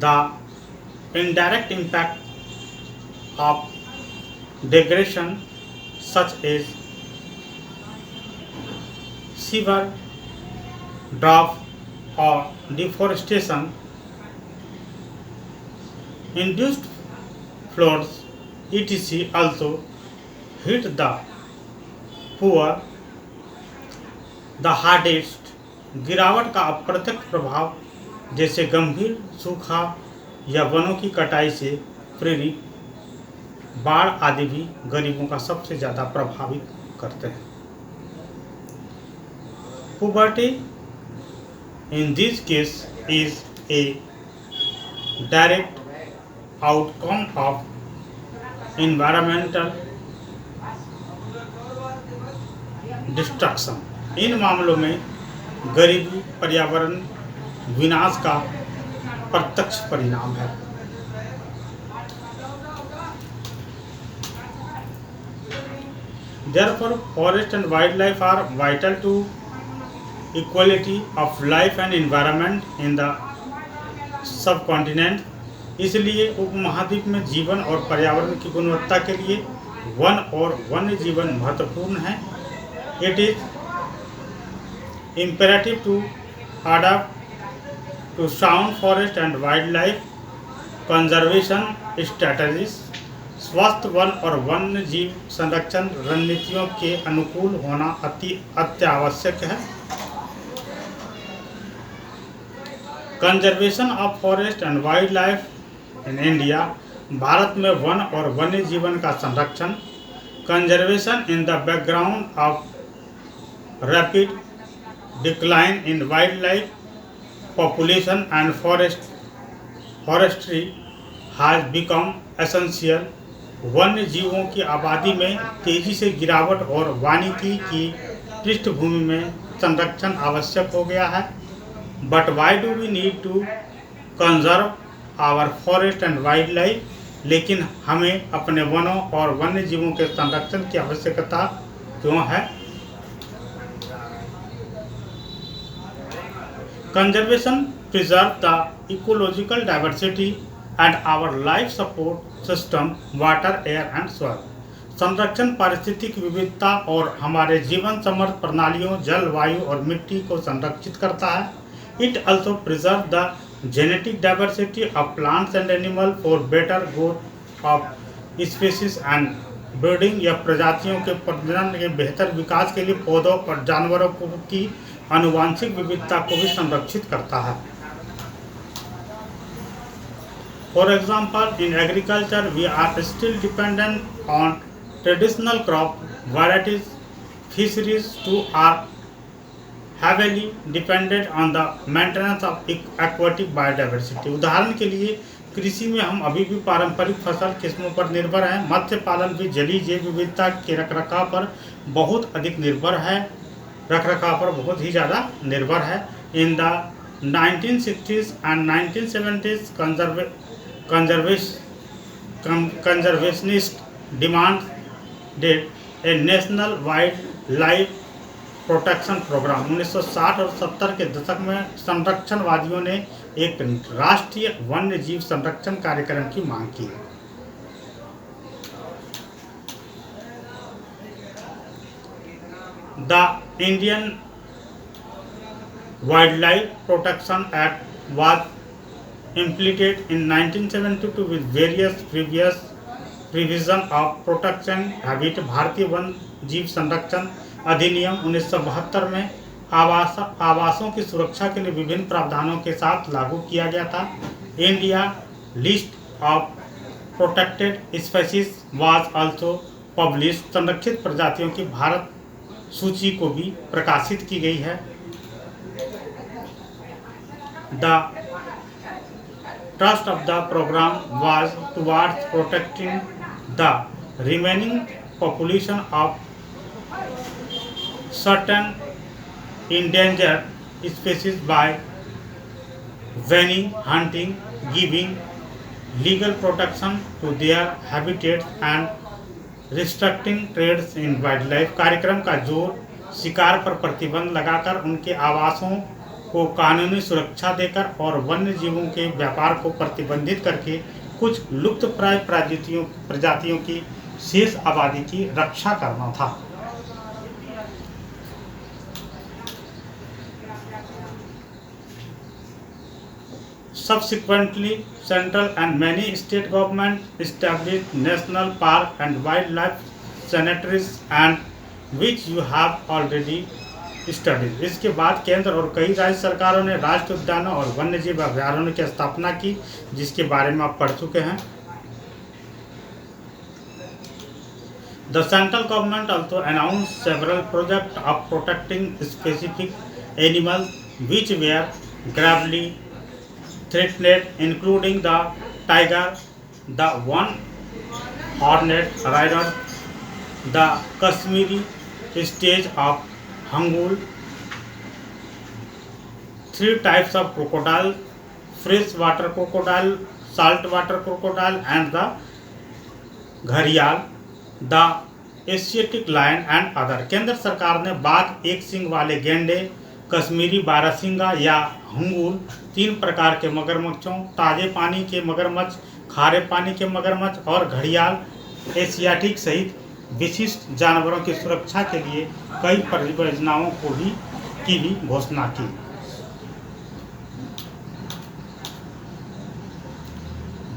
The indirect impact of degradation, such as severe drought or deforestation, induced floods, etc., also hit the poor the hardest. गिरावट का अप्रत्यक्ष प्रभाव जैसे गंभीर सूखा या वनों की कटाई से प्रेरित बाढ़ आदि भी गरीबों का सबसे ज़्यादा प्रभावित करते हैं। Poverty in this case is a direct outcome of environmental destruction. इन मामलों में गरीबी पर्यावरण विनाश का प्रत्यक्ष परिणाम है। Therefore, forest and wildlife are vital to equality of life and environment in the subcontinent. इसलिए उपमहाद्वीप में जीवन और पर्यावरण की गुणवत्ता के लिए वन और वन्य जीवन महत्वपूर्ण है। It is imperative to adapt to sound forest and wildlife conservation strategies. स्वस्थ वन और वन्य जीव संरक्षण रणनीतियों के अनुकूल होना अत्यावश्यक है। Conservation of forest and wild life in India, भारत में वन और वन्य जीवन का संरक्षण। Conservation in the background of rapid decline in wild life population and forestry has become essential. वन्य जीवों की आबादी में तेजी से गिरावट और वानिकी की पृष्ठभूमि में संरक्षण आवश्यक हो गया है। But why do we need to conserve our forest and wild life? लेकिन हमें अपने वनों और वन्य जीवों के संरक्षण की आवश्यकता क्यों है? Conservation preserve the ecological diversity and our life support system water, air and soil. संरक्षण पारिस्थितिक विविधता और हमारे जीवन समर्थ प्रणालियों, जल, वायु और मिट्टी को संरक्षित करता है। It also preserve the genetic diversity of plants and animal for better growth of species and breeding. या प्रजातियों के प्रजनन के बेहतर विकास के लिए पौधों और जानवरों की आनुवांशिक विविधता को भी संरक्षित करता है। For example, in agriculture we are still dependent on traditional crop varieties, fisheries too are heavily dependent on the maintenance of aquatic biodiversity। उदाहरण के लिए कृषि में हम अभी भी पारंपरिक फसल किस्मों पर निर्भर हैं। मत्स्य पालन भी जलीय जैव विविधता के रखरखाव पर बहुत अधिक निर्भर है, रखरखाव पर बहुत ही ज़्यादा निर्भर है। In the 1960s and 1970s conservationists demanded a national wildlife protection programme. 1960 और 70 के दशक में संरक्षणवादियों ने एक राष्ट्रीय वन्य जीव संरक्षण कार्यक्रम की मांग की। The Indian wildlife protection act was implemented in 1972 with various previous provision of protection habit. भारतीय वन्य जीव संरक्षण अधिनियम 1972 में आवासों की सुरक्षा के लिए विभिन्न प्रावधानों के साथ लागू किया गया था। India list of protected species was also publish. संरक्षित प्रजातियों की भारत सूची को भी प्रकाशित की गई है। The thrust of the programme was towards protecting the remaining population of certain endangered species by banning hunting, giving legal protection to their habitats and restricting trades in wildlife। कार्यक्रम का जोर शिकार पर प्रतिबंध लगाकर, उनके आवासों को कानूनी सुरक्षा देकर और वन्य जीवों के व्यापार को प्रतिबंधित करके कुछ लुप्तप्राय प्रजातियों की शेष आबादी की रक्षा करना था। Subsequently, central and many state governments established national park and wildlife sanctuaries, and which you have already studied। इसके बाद केंद्र और कई राज्य सरकारों ने राष्ट्रीय उद्यानों और वन्यजीव अभयारण्यों की स्थापना की, जिसके बारे में आप पढ़ चुके हैं। The central government also announced several projects of protecting specific animals which were gravely threatened, including the tiger, the one-horned rhino, the Kashmiri stage of hangul, 3 types of crocodile, freshwater crocodile, saltwater crocodile, and the घड़ियाल, the Asiatic lion and other. केंद्र सरकार ने बाघ, एक सींग वाले गेंडे, कश्मीरी बारहसिंगा या हंगूल, 3 प्रकार के मगरमच्छों, ताजे पानी के मगरमच्छ, खारे पानी के मगरमच्छ और घड़ियाल एशियाटिक सहित विशिष्ट जानवरों की सुरक्षा के लिए कई परियोजनाओं की भी घोषणा की।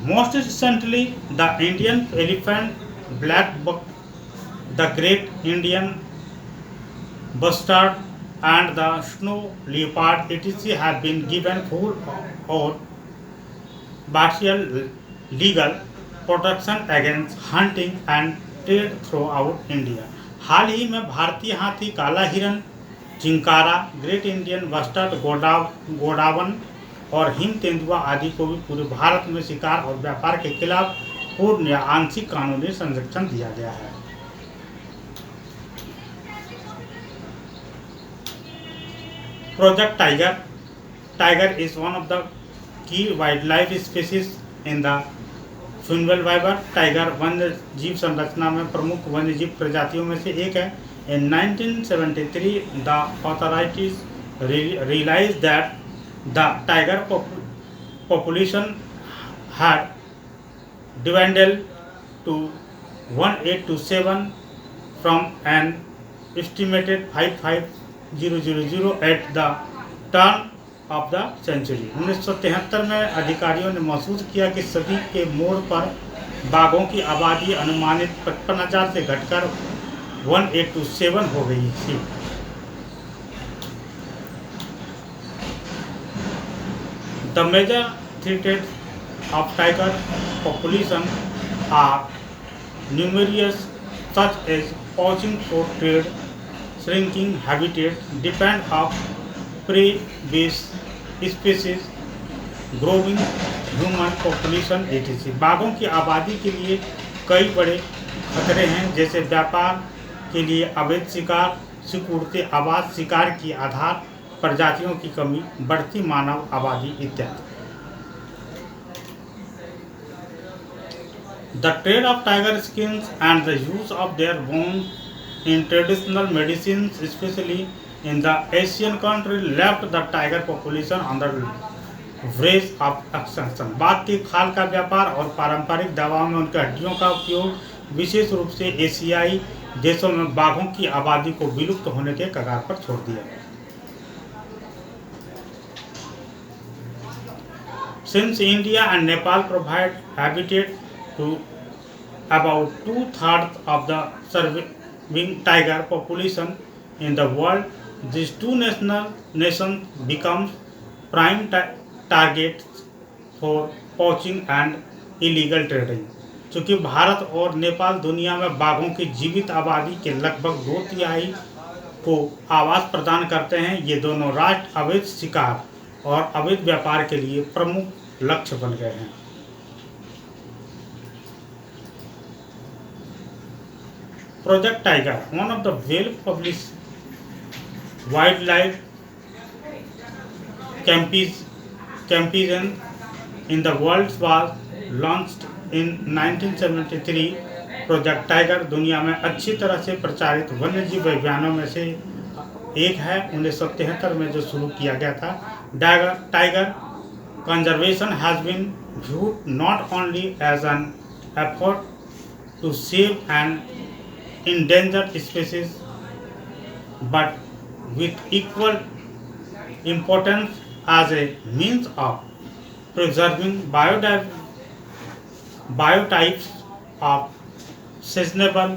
Most recently, the Indian elephant, black buck, the great Indian bustard, and the snow leopard etc. have been given full or partial legal protection against hunting and trade throughout India। हाल ही में भारतीय हाथी, काला हिरन, chinkara, great Indian bustard, godown और him तेंदुआ आदि को भी पूरे भारत में शिकार और व्यापार के खिलाफ पूर्ण या आंशिक कानूनी संरक्षण दिया गया है। Project Tiger. Tiger is one of the key wildlife species in the फुनवेल वाइबर। टाइगर वन्य जीव संरचना में प्रमुख वन्य जीव प्रजातियों में से एक है। In 1973 the authorities realise that the tiger population had dwindled to 1827 from an estimated 55000 at the turn of the century। 1973 में अधिकारियों ने महसूस किया कि सदी के मोड़ पर बाघों की आबादी अनुमानित 55,000 से घटकर 1827 हो गई थी। The major threats of tiger population are numerous, such as poaching for trade, shrinking habitat, depend of prey-based species, growing human population etc। बाघों की आबादी के लिए कई बड़े खतरे हैं, जैसे व्यापार के लिए अवैध शिकार, सिकुड़ते आवास, शिकार की आधार प्रजातियों की कमी, बढ़ती मानव आबादी इत्यादि। The trade of tiger skins and the use of their bones in traditional medicines, especially in the Asian country, left the tiger population on the verge of extinction। बाघ की खाल का व्यापार और पारंपरिक दवाओं में उनके हड्डियों का उपयोग विशेष रूप से एशियाई देशों में बाघों की आबादी को विलुप्त होने के कगार पर छोड़ दिया। Since India and Nepal provide habitat to about 2/3 of the surviving tiger population in the world, these two nations become prime targets for poaching and illegal trading। चूँकि भारत और नेपाल दुनिया में बाघों की जीवित आबादी के लगभग 2/3 को आवास प्रदान करते हैं, ये दोनों राष्ट्र अवैध शिकार और अवैध व्यापार के लिए प्रमुख लक्ष्य बन गए हैं। Project Tiger, one of the well-published wildlife campaigns in the world, was launched in 1973। Project tiger दुनिया में अच्छी तरह से प्रचारित वन्यजीव अभियानों में से एक है। 1973 में जो शुरू किया गया था। Tiger conservation has been viewed not only as an effort to save an endangered species, but with equal importance as a means of preserving biotypes of seasonable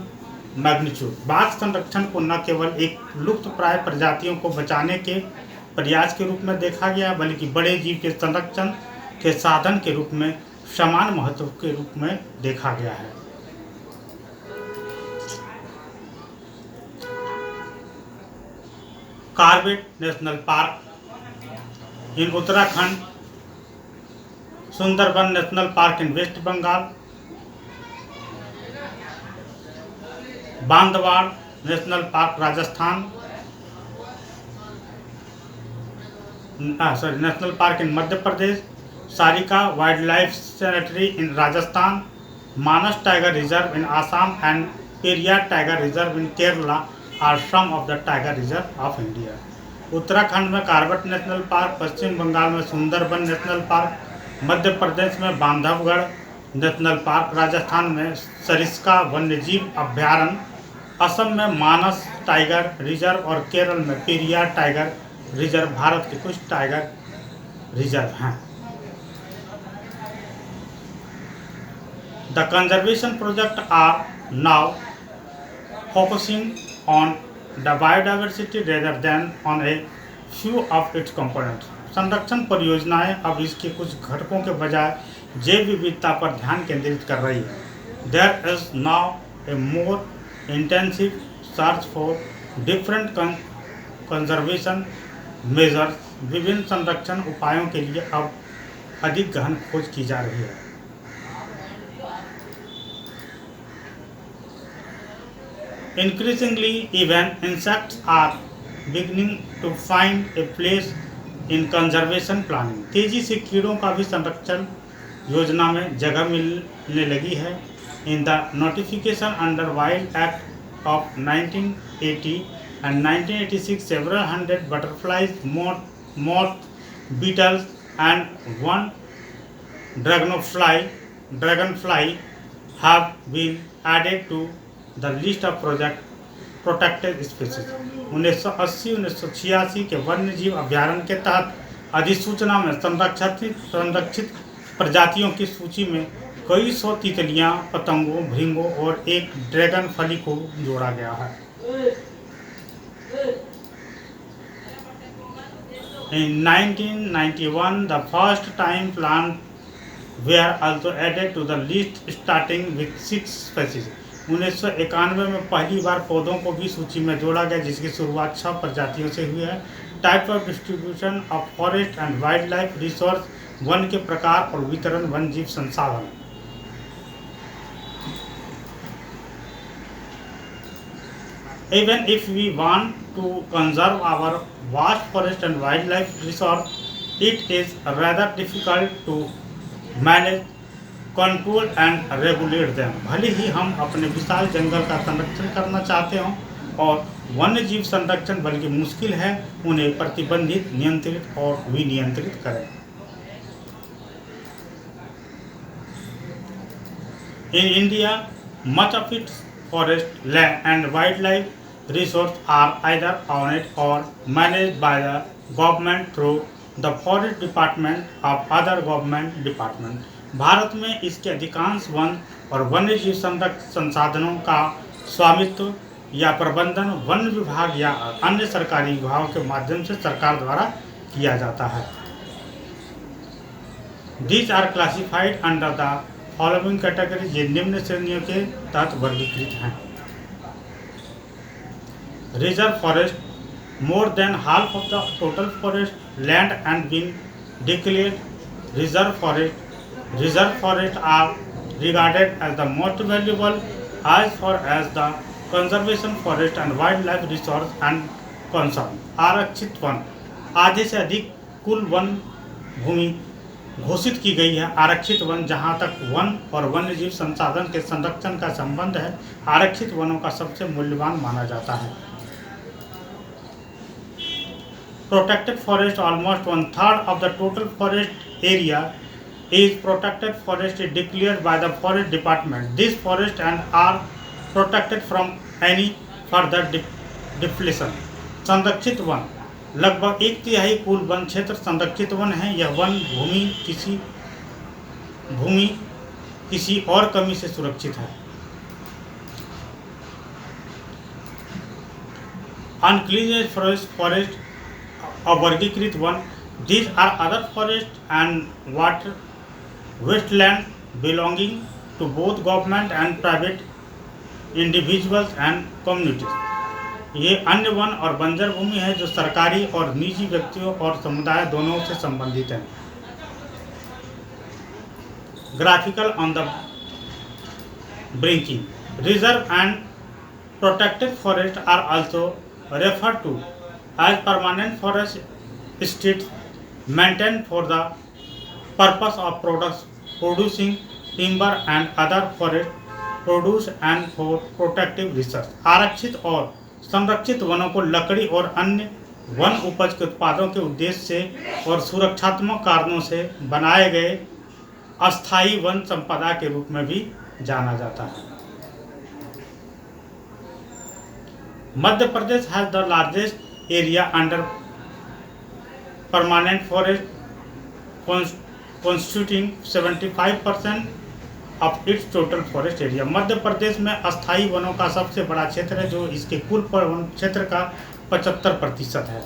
magnitude। बाघ संरक्षण को न केवल एक लुप्तप्राय प्रजातियों को बचाने के प्रयास के रूप में देखा गया, बल्कि बड़े जीव के संरक्षण के साधन के रूप में समान महत्व के रूप में देखा गया है। Corbett national park in Uttarakhand, Sundarban national park in West Bengal, Bandhavgarh national park Rajasthan, national park in Madhya Pradesh, Sariska wildlife sanctuary in Rajasthan, Manas tiger reserve in Assam and Periyar tiger reserve in Kerala are some of the tiger reserve of India. Uttarakhand में Corbett national park, पश्चिम बंगाल में Sundarban national park, Madhya Pradesh में Bandhavgarh national park, Rajasthan में सरिस्का वन्यजीव अभ्यारण्य, असम में मानस tiger reserve और केरल में पेरियार टाइगर रिजर्व भारत के कुछ टाइगर रिजर्व हैं। The conservation project are now focusing on the biodiversity rather than on a few of its components। संरक्षण परियोजनाएं अब इसके कुछ घटकों के बजाय जैव विविधता पर ध्यान केंद्रित कर रही है। There is now a more intensive search for different conservation measures। विभिन्न संरक्षण उपायों के लिए अब अधिक गहन खोज की जा रही है। Increasingly, even insects are beginning to find a place in conservation planning. तेजी से कीड़ों का भी संरक्षण योजना में जगह मिलने लगी है. In the notification under Wild Act of 1980 and 1986, several hundred butterflies, moth, beetles, and one dragonfly have been added to the list of protected species. 1980-1986 के वन्य जीव अभ्यारण्य के तहत अधिसूचना में संरक्षित प्रजातियों की सूची में कई सौ तितलियां, पतंगों, भृंगों और एक ड्रैगन फली को जोड़ा गया है. In 1991, the first time plants were also added to the list, starting with 6 species. 1991 में पहली बार पौधों को भी सूची में जोड़ा गया, जिसकी शुरुआत 6 प्रजातियों से हुई है. Type of distribution of forest and wild life resource, one के प्रकार और वितरण, वन जीव संसाधन. Even if we want to conserve our vast forest and wildlife resource, it is rather difficult to manage, control and regulate them. भले ही हम अपने विशाल जंगल का संरक्षण करना चाहते हों और वन्य जीव संरक्षण बल्कि मुश्किल है उन्हें प्रतिबंधित, नियंत्रित और विनियंत्रित करें. In India, much of its forest, land and wildlife resources are either owned or managed by the government through the forest department of other government department. Bharat में इसके अधिकांश वन और वन्य जीव संसाधनों का स्वामित्व या प्रबंधन वन विभाग या अन्य सरकारी विभागों के माध्यम से सरकार द्वारा किया जाता है. These are classified under the following categories. ये निम्न श्रेणियों के तहत वर्गीकृत हैं. Reserve forest, more than half of the total forest land and been declared reserve forest. Reserve forests are regarded as the most valuable as far as the conservation forest and wildlife resource and concern. आरक्षित one, आधे से अधिक कुल one भूमि घोषित की गई है. आरक्षित वन, जहां तक वन और वन्य जीव संसाधन के संरक्षण का संबंध है, आरक्षित वनों का सबसे मूल्यवान माना जाता है. Protected forest, almost 1/3 of the total forest area is protected forest declared by the forest department. These forests and are protected from any further depletion. संरक्षित वन, लगभग 1/3 कुल वन क्षेत्र संरक्षित वन है. यह वन भूमि किसी और कमी से सुरक्षित है. Uncleared forest अवर्गीकृत one, these are other forests and wastelands belonging to both government and private individuals and communities. ये अन्य वन और बंजर भूमि है जो सरकारी और निजी व्यक्तियों और समुदाय दोनों से संबंधित हैं. Graphical on the brinking. Reserve and protected forests are also referred to as permanent forest estates maintained for the purpose of producing timber and other forest produce and for protective research. आरक्षित और संरक्षित वनों को लकड़ी और अन्य one उपज के उत्पादों के उद्देश्य से और सुरक्षात्मक कारणों से बनाए गए अस्थायी वन संपदा के रूप में भी जाना जाता है. Madhya Pradesh has the largest area under permanent forest, constituting 75% of its total forest area. मध्य प्रदेश में अस्थायी वनों का सबसे बड़ा क्षेत्र है जो इसके कुल वन क्षेत्र का 75% है.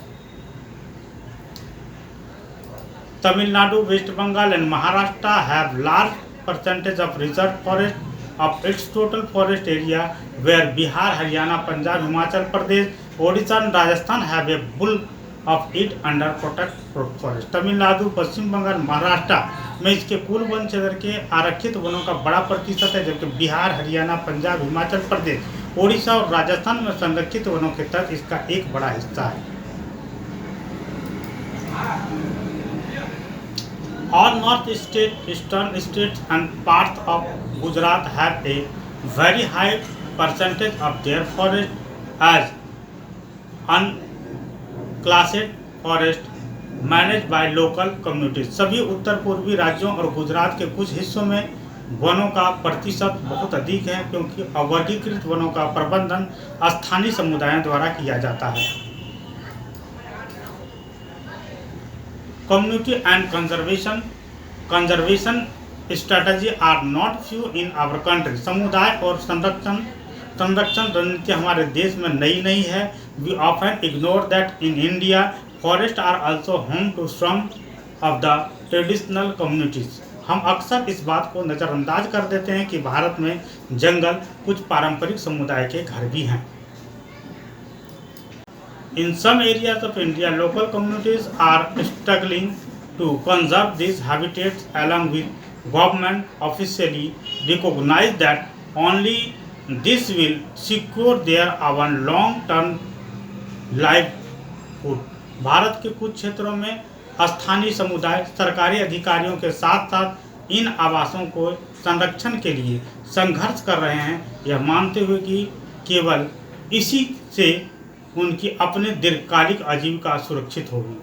Tamil Nadu, West Bengal and Maharashtra have large percentage of reserve forest of its total forest area, where Bihar, Haryana, Punjab, Himachal Pradesh, Odisha and Rajasthan have a bulk of it under protected forest. Tamil Nadu, पश्चिम बंगाल, महाराष्ट्र में इसके कुल one क्षेत्र के आरक्षित वनों का बड़ा प्रतिशत है, जबकि बिहार, हरियाणा, पंजाब, हिमाचल प्रदेश ओडिशा और राजस्थान में संरक्षित वनों के तहत इसका एक बड़ा हिस्सा है। All eastern states and parts of Gujarat have a very high percentage of their forest as unclassed forest managed by local communities। सभी उत्तर पूर्वी राज्यों और गुजरात के कुछ हिस्सों में वनों का प्रतिशत बहुत अधिक है, क्योंकि अवर्गीकृत वनों का प्रबंधन स्थानीय समुदायों द्वारा किया जाता है। Community and conservation strategy are not few in our country। समुदाय और संरक्षण रणनीति हमारे देश में नई नहीं है। We often ignore that in India forests are also home to some of the traditional communities। हम अक्सर इस बात को नज़रअंदाज कर देते हैं कि भारत में जंगल कुछ पारंपरिक समुदाय के घर भी हैं। In some areas of India, local communities are struggling to conserve these habitats, along with government officially recognize that only this will secure their our long-term livelihood। Bharat के कुछ क्षेत्रों में स्थानीय समुदाय सरकारी अधिकारियों के साथ साथ इन आवासों को संरक्षण के लिए संघर्ष कर रहे हैं, यह मानते हुए कि केवल इसी से उनकी अपनी दीर्घकालिक आजीविका सुरक्षित होगी।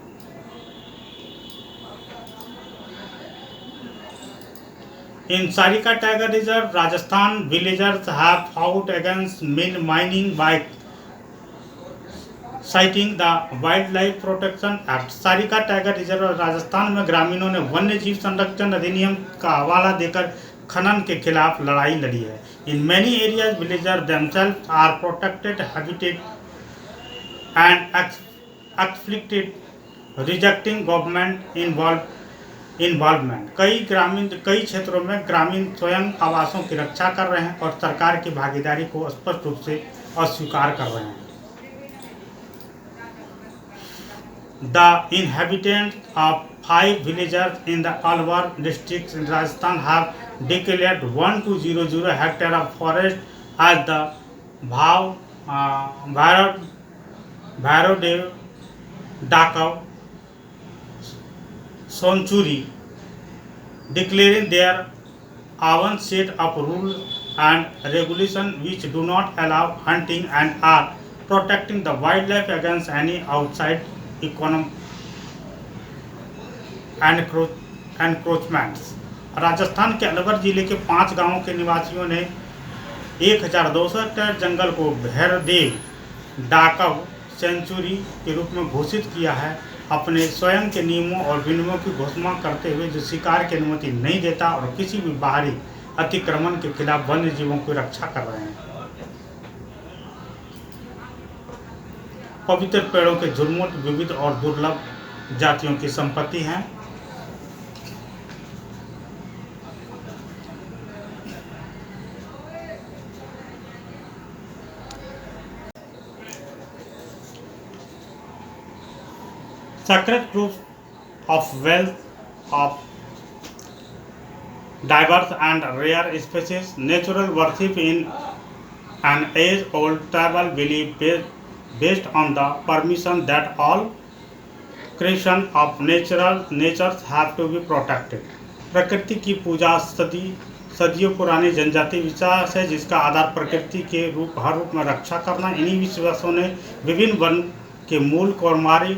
In Sarika Tiger Reserve, Rajasthan villagers have fought against mining by citing the Wildlife Protection Act। Sarika tiger reserve Rajasthan में ग्रामीणों ने वन्य जीव संरक्षण अधिनियम का हवाला देकर खनन के खिलाफ लड़ाई लड़ी है। In many areas, villagers themselves are protected habitat and afflicted, rejecting government involvement। कई क्षेत्रों में ग्रामीण स्वयं आवासों की रक्षा कर रहे हैं और सरकार की भागीदारी को स्पष्ट रूप से अस्वीकार कर रहे हैं। The inhabitants of 5 villages in the Alwar district in Rajasthan have declared 1200 hectares of forest as the Bhairodev Dakav Sanctuary, declaring their own set of rules and regulations which do not allow hunting and are protecting the wildlife against any outside economic encroachments। Rajasthan के अलवर जिले के 5 गांवों के निवासियों ने 1200 hectare जंगल को Bhairavdev डाकव century के रूप में घोषित किया है, अपने स्वयं के नियमों और विनियमों की घोषणा करते हुए, जो शिकार की अनुमति नहीं देता और किसी भी बाहरी अतिक्रमण के खिलाफ वन्य जीवों की रक्षा कर रहे हैं। पवित्र पेड़ों के झुरमुट विविध और दुर्लभ जातियों की संपत्ति हैं। Sacred groves of wealth of diverse and rare species, natural worship in an age-old tribal belief based on the permission that all creation of natures have to be protected। प्रकृति की पूजा सदियों पुरानी जनजातीय विश्वास है, जिसका आधार प्रकृति के हर रूप में रक्षा करना। इन्हीं विश्वासों ने विभिन्न वन के मूल कौमारी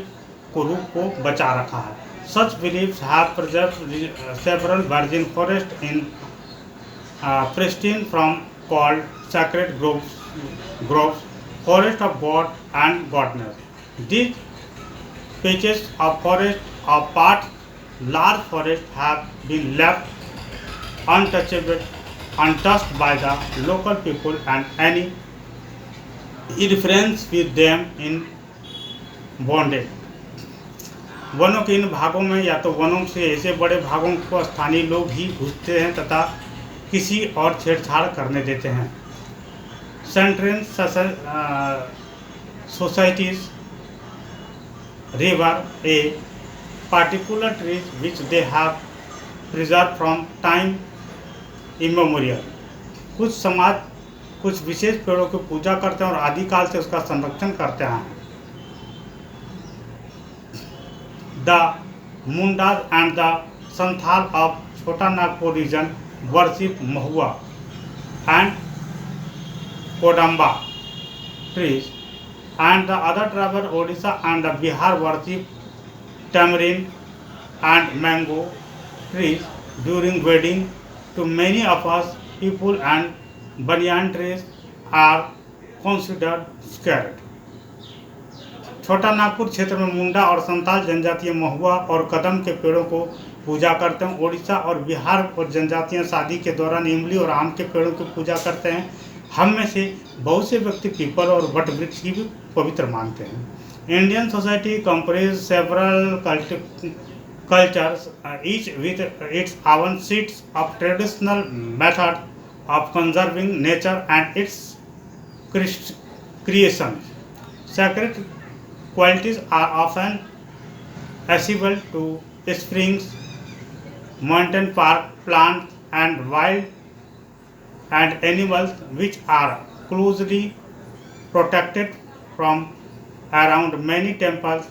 को रूप को बचा रखा है। Such beliefs have preserved several virgin forests in pristine form called sacred groves, forest of God and Godness। These patches of forest or parts large forests have been left untouched by the local people, and any interference with them in bonded। वनों के इन भागों में या तो वनों से ऐसे बड़े भागों को स्थानीय लोग ही घुसते हैं तथा किसी और छेड़छाड़ करने देते हैं। Central societies river A particular trees which they have preserved from time immemorial। कुछ समाज कुछ विशेष पेड़ों की पूजा करते हैं और आदिकाल से उसका संरक्षण करते हैं। The Mundas and the Santhal of Chhota Nagpur region worship mahua and kadamba trees, and the other tribal Odisha and the Bihar worship tamarind and mango trees during wedding. To many of us, people and banyan trees are considered sacred. छोटा नागपुर क्षेत्र में मुंडा और संताल जनजातीय महुआ और कदम के पेड़ों को पूजा करते हैं। ओडिशा और बिहार और जनजातियां शादी के दौरान इमली और आम के पेड़ों की पूजा करते हैं। हम में से बहुत से व्यक्ति पीपल और वट वृक्ष की भी पवित्र मानते हैं। Indian society comprise several cultures each with its oven seats of traditional method of conserving nature and it's creation. Sacred qualities are often accessible to springs, mountain park, plants, and wild and animals which are closely protected from around many temples.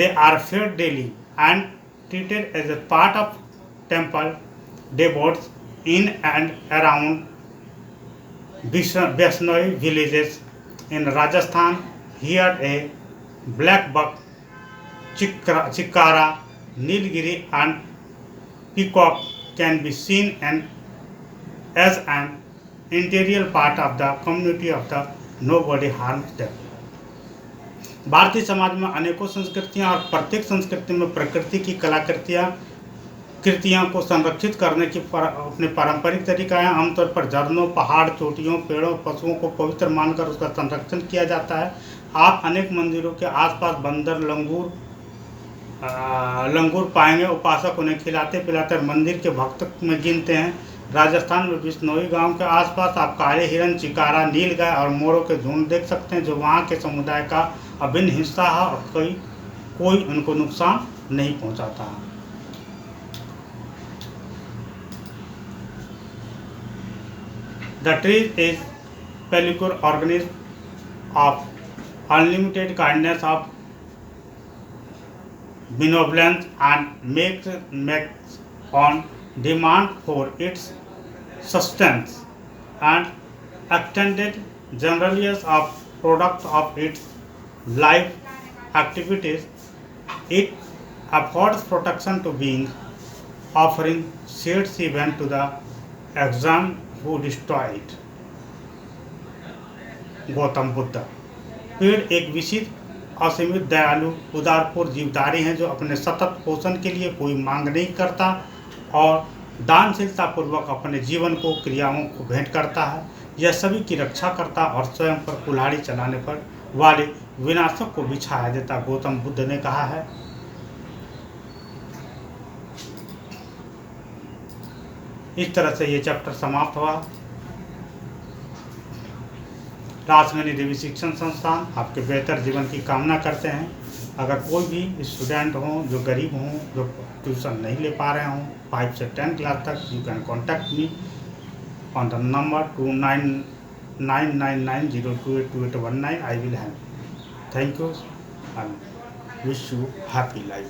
They are fed daily and treated as a part of temple devotees in and around Vaishnavi villages in Rajasthan. Here a black buck, chikara, nilgiri and peacock can be seen and as an integral part of the community of the nobody harms them. Bharatiya Samaj में अनेकों संस्कृतियां और प्रत्येक संस्कृति में प्रकृति की कृतियां को संरक्षित करने की अपने पारंपरिक तरीका है। आमतौर पर झरनों, पहाड़, चोटियों, पेड़ों, पशुओं को पवित्र मानकर उसका संरक्षण किया जाता है। आप अनेक मंदिरों के आसपास बंदर, लंगूर पाएंगे। उपासक उन्हें खिलाते पिलाते मंदिर के भक्त में गिनते हैं। राजस्थान में बिश्नोई गांव के आसपास आप काले हिरन, चिकारा, नीलगाय और मोरों के झुंड देख सकते हैं जो वहां के समुदाय का अभिन्न हिस्सा है और कोई उनको नुकसान नहीं पहुंचाता है। The tree is pellucid organism of unlimited kindness of benevolence and makes on demand for its sustenance and extended generalities of product of its life activities. It affords protection to beings, offering shades even to the exam who destroy it. Gautam Buddha. पेड़ एक विशिष्ट, असीमित, दयालु, उदारपुर जीवधारी हैं जो अपने सतत पोषण के लिए कोई मांग नहीं करता और दानशीलता पूर्वक अपने जीवन को क्रियाओं को भेंट करता है। यह सभी की रक्षा करता और स्वयं पर कुल्हाड़ी चलाने पर वाले विनाशक को भी छाया देता, गौतम बुद्ध ने कहा है। इस तरह से ये चैप्टर समाप्त हुआ। रासमणि देवी शिक्षण संस्थान आपके बेहतर जीवन की कामना करते हैं। अगर कोई भी स्टूडेंट हो जो गरीब हों, जो ट्यूशन नहीं ले पा रहे हों 5 से 10 क्लास तक, you can contact me on the number 2999028219। I will help. Thank you and wish you happy life.